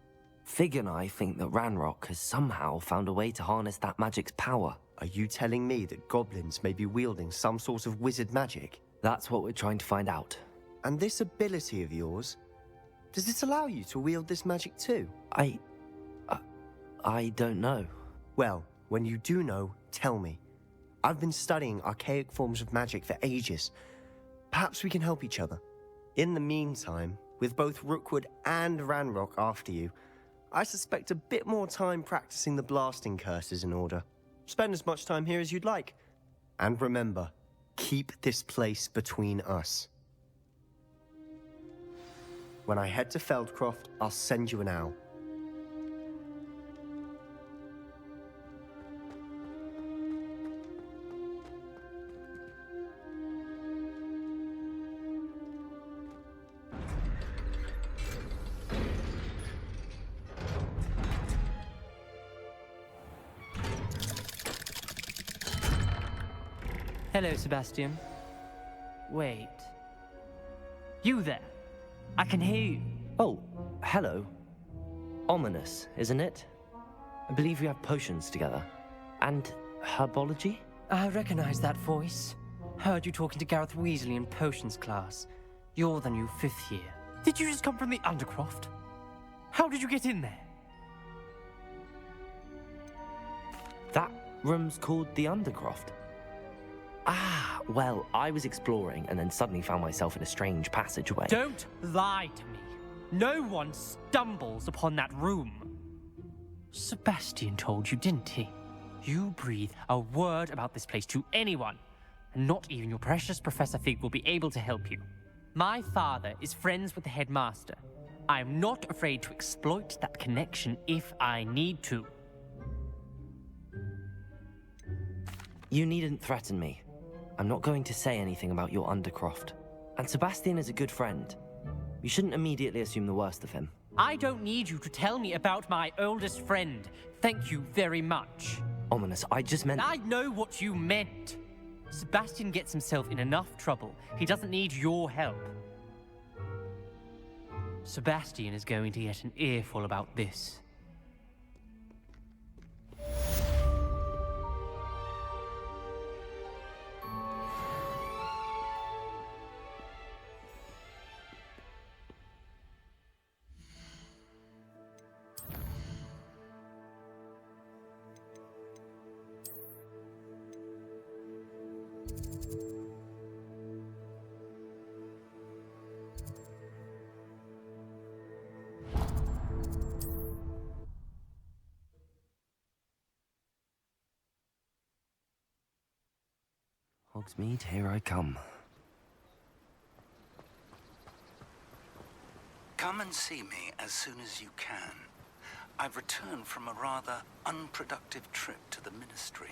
Fig and I think that Ranrock has somehow found a way to harness that magic's power. Are you telling me that goblins may be wielding some sort of wizard magic? That's what we're trying to find out. And this ability of yours, does it allow you to wield this magic too? I don't know. Well, when you do know, tell me. I've been studying archaic forms of magic for ages. Perhaps we can help each other. In the meantime, with both Rookwood and Ranrock after you, I suspect a bit more time practicing the blasting curse is in order. Spend as much time here as you'd like. And remember, keep this place between us. When I head to Feldcroft, I'll send you an owl. Hello, Sebastian. Wait. You there? I can hear you. Oh, hello. Ominous, isn't it? I believe we have potions together. And herbology? I recognize that voice. Heard you talking to Gareth Weasley in potions class. You're the new 5th year. Did you just come from the Undercroft? How did you get in there? That room's called the Undercroft. Ah, well, I was exploring and then suddenly found myself in a strange passageway. Don't lie to me. No one stumbles upon that room. Sebastian told you, didn't he? You breathe a word about this place to anyone, and not even your precious Professor Fig will be able to help you. My father is friends with the headmaster. I am not afraid to exploit that connection if I need to. You needn't threaten me. I'm not going to say anything about your Undercroft. And Sebastian is a good friend. You shouldn't immediately assume the worst of him. I don't need you to tell me about my oldest friend. Thank you very much. Ominous, I just meant... I know what you meant. Sebastian gets himself in enough trouble. He doesn't need your help. Sebastian is going to get an earful about this. Hogsmeade, here I come. Come and see me as soon as you can. I've returned from a rather unproductive trip to the Ministry,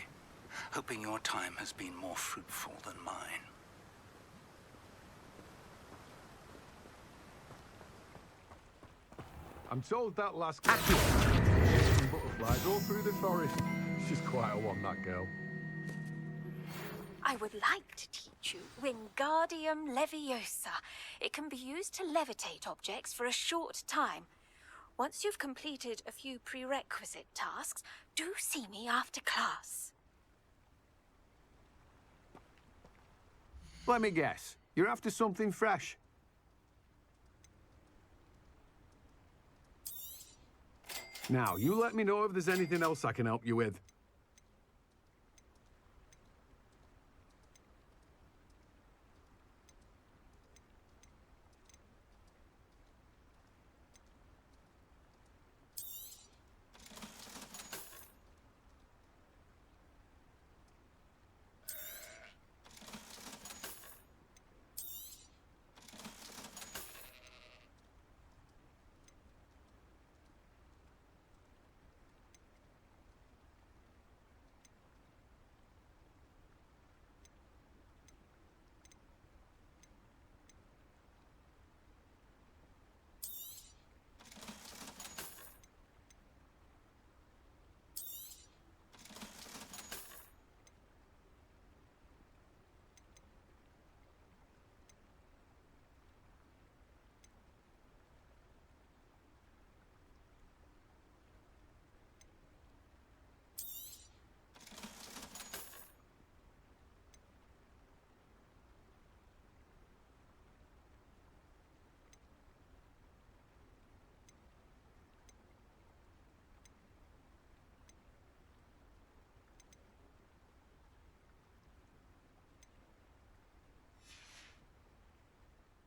hoping your time has been more fruitful than mine. I'm told that last butterflies all through the forest. She's quite a one, that girl. I would like to teach you Wingardium Leviosa. It can be used to levitate objects for a short time. Once you've completed a few prerequisite tasks, do see me after class. Let me guess. You're after something fresh. Now, you let me know if there's anything else I can help you with.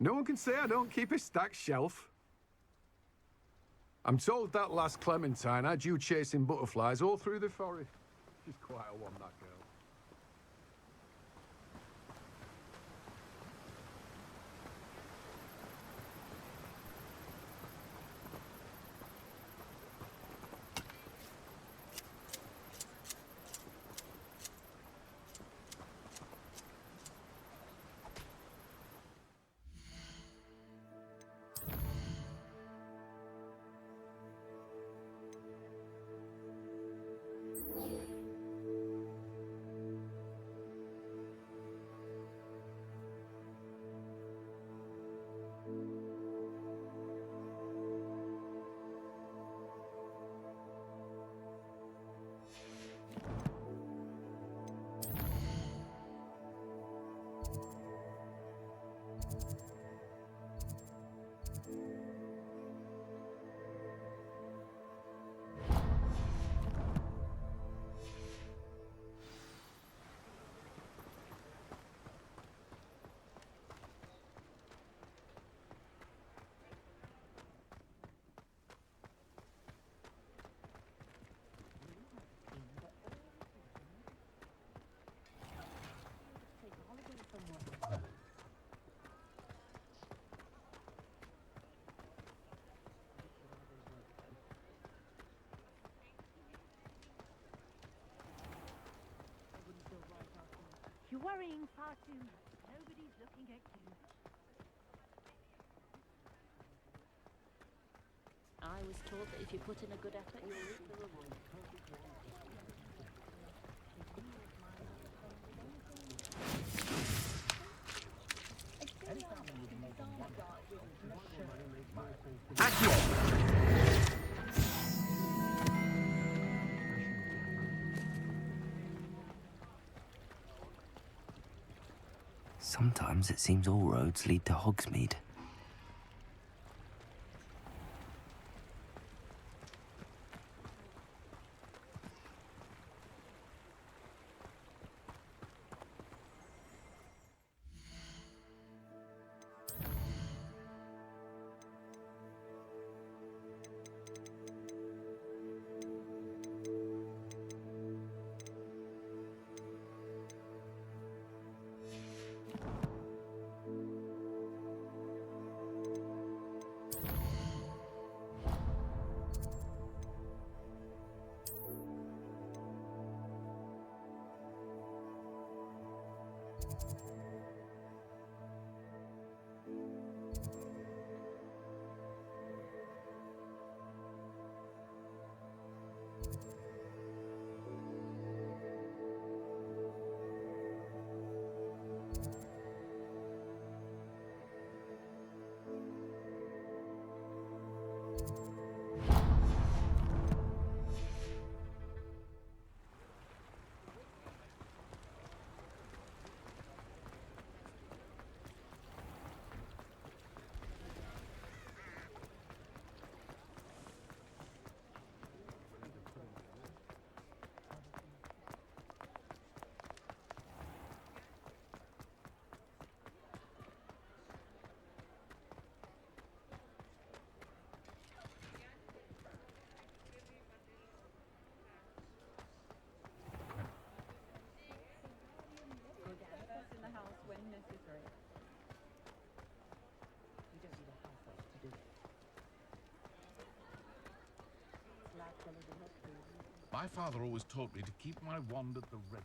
No one can say I don't keep a stacked shelf. I'm told that last Clementine had you chasing butterflies all through the forest. She's quite a one, that girl. You're worrying far too much. Nobody's looking at you. I was told that if you put in a good effort, you'll reap the reward. Sometimes it seems all roads lead to Hogsmeade. My father always taught me to keep my wand at the ready.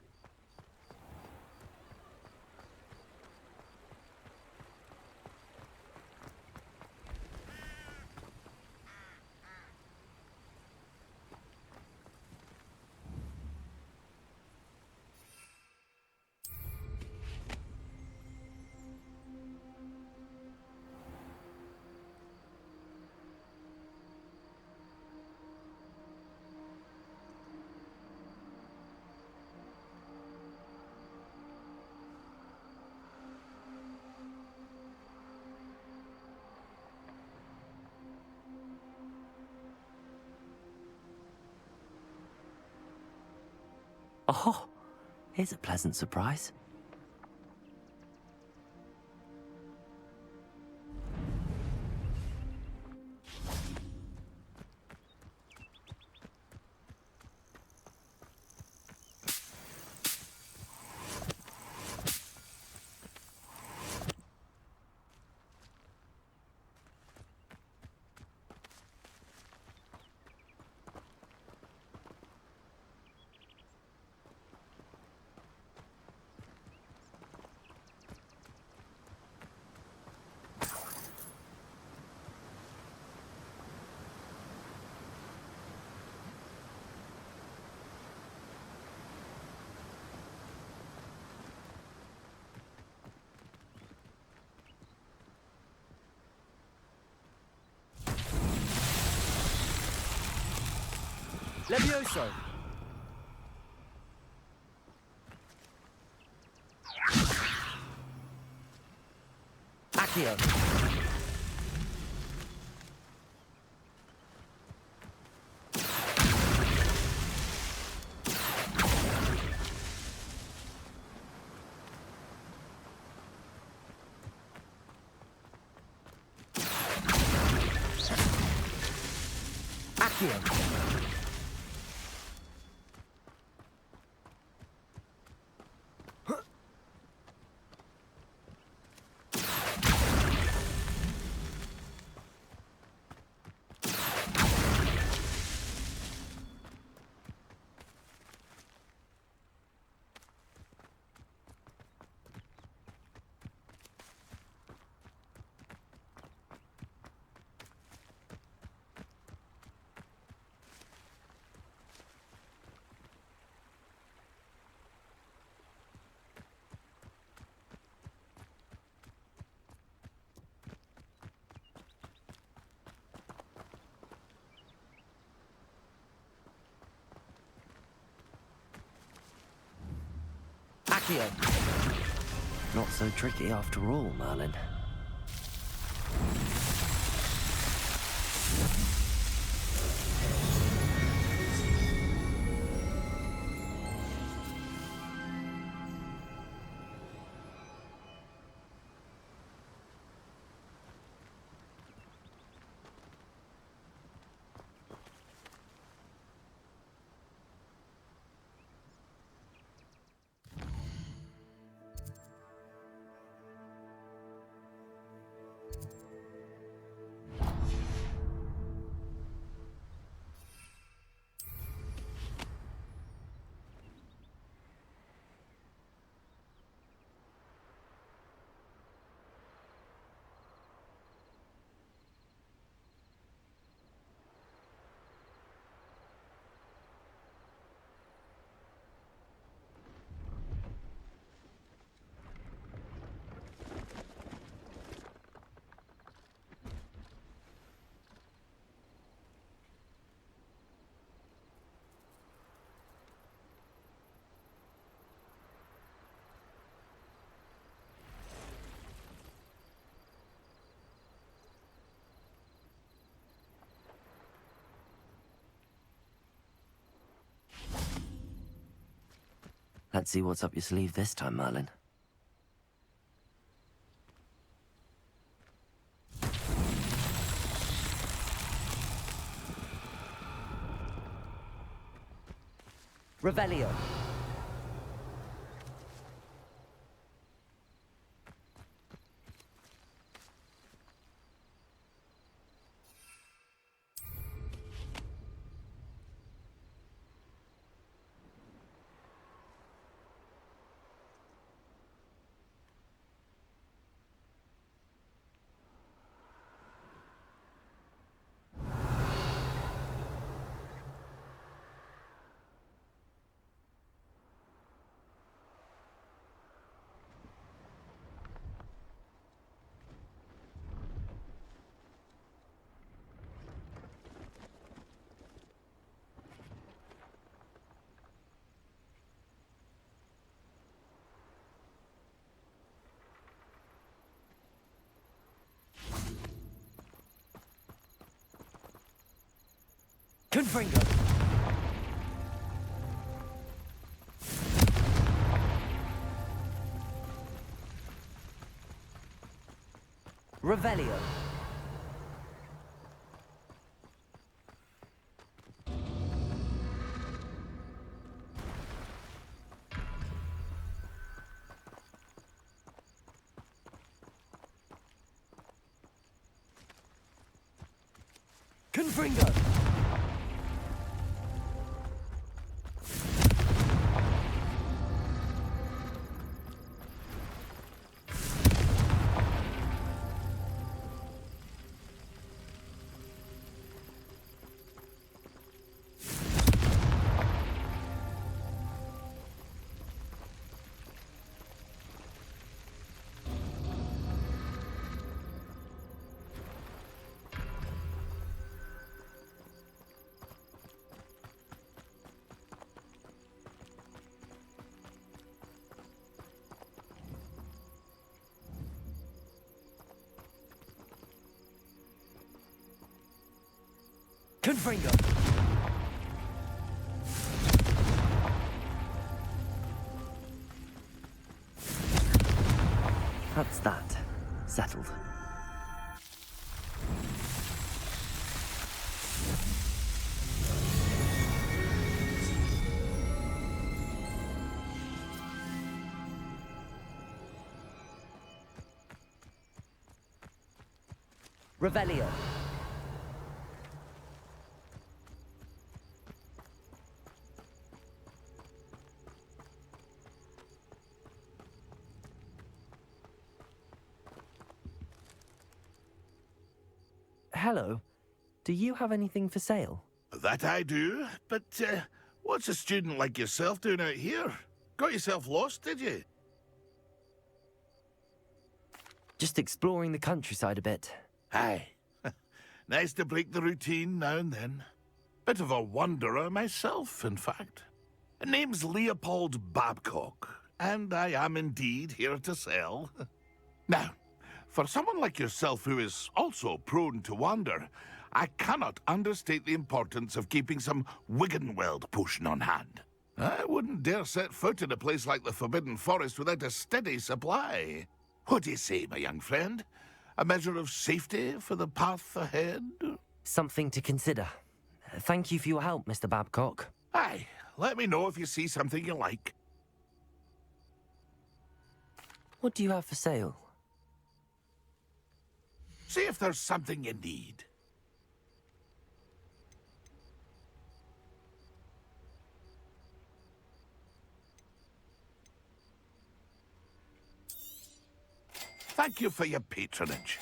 Oh, here's a pleasant surprise. Levioso! Accio! Accio! Accio! Not so tricky after all, Merlin. Let's see what's up your sleeve this time, Merlin. Revelio. Confringo. Revelio. Confringo. Confringo. That's that. Settled. Revelio. Hello. Do you have anything for sale? That I do, but what's a student like yourself doing out here? Got yourself lost, did you? Just exploring the countryside a bit. Aye. Nice to break the routine now and then. Bit of a wanderer myself, in fact. Name's Leopold Babcock, and I am indeed here to sell. Now, for someone like yourself who is also prone to wander, I cannot understate the importance of keeping some Wiggenweld potion on hand. I wouldn't dare set foot in a place like the Forbidden Forest without a steady supply. What do you say, my young friend? A measure of safety for the path ahead? Something to consider. Thank you for your help, Mr. Babcock. Aye, let me know if you see something you like. What do you have for sale? See if there's something you need. Thank you for your patronage.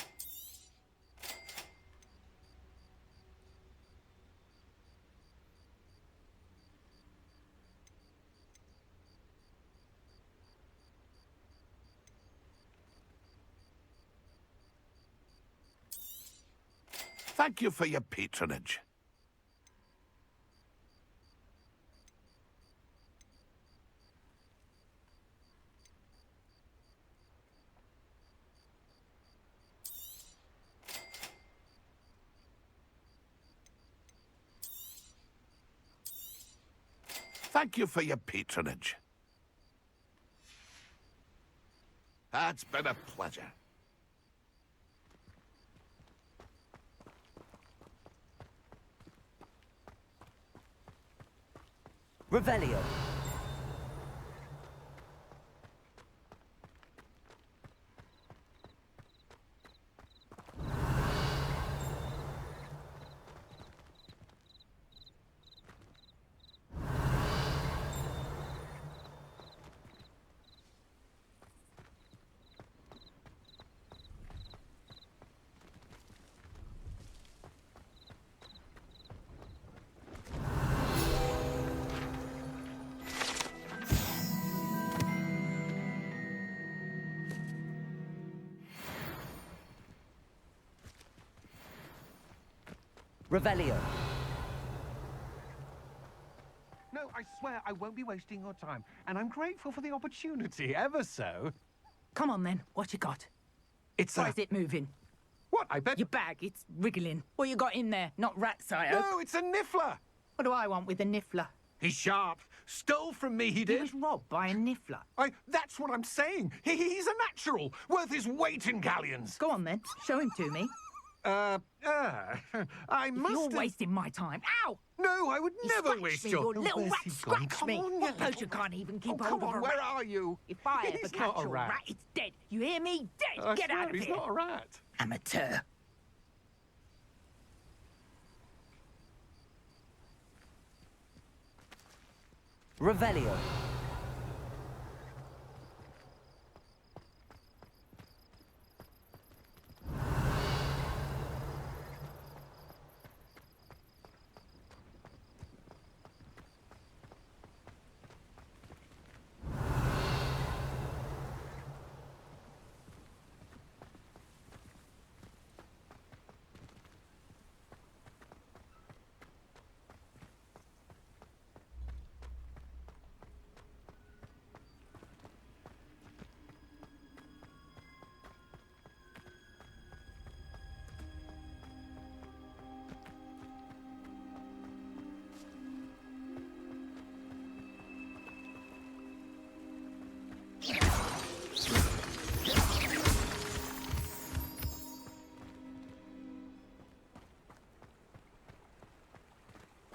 Thank you for your patronage. Thank you for your patronage. It's been a pleasure. Revelio. Revelio. No, I swear I won't be wasting your time, and I'm grateful for the opportunity, ever so. Come on then, what you got? It's Why is it moving? What, I bet... Your bag, it's wriggling. What you got in there? Not rats, I hope. No, it's a niffler! What do I want with a niffler? He's sharp. Stole from me, he did. He was robbed by a niffler. That's what I'm saying. He's a natural, worth his weight in galleons. Go on then, show him to me. I must You're have... wasting my time. Ow! No, I would never waste me, your... your little Where's rat he gone? scratched Come me. on, What you poacher little- can't even keep Oh, hold come of on, a where rat? are you? If I ever He's catch not a your rat. rat, it's dead. You hear me? Dead. I Get swear out of he's here. not a rat. Amateur. Revelio.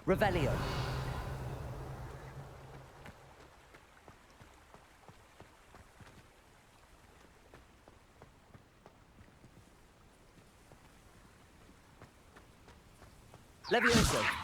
Revelio. Levioso.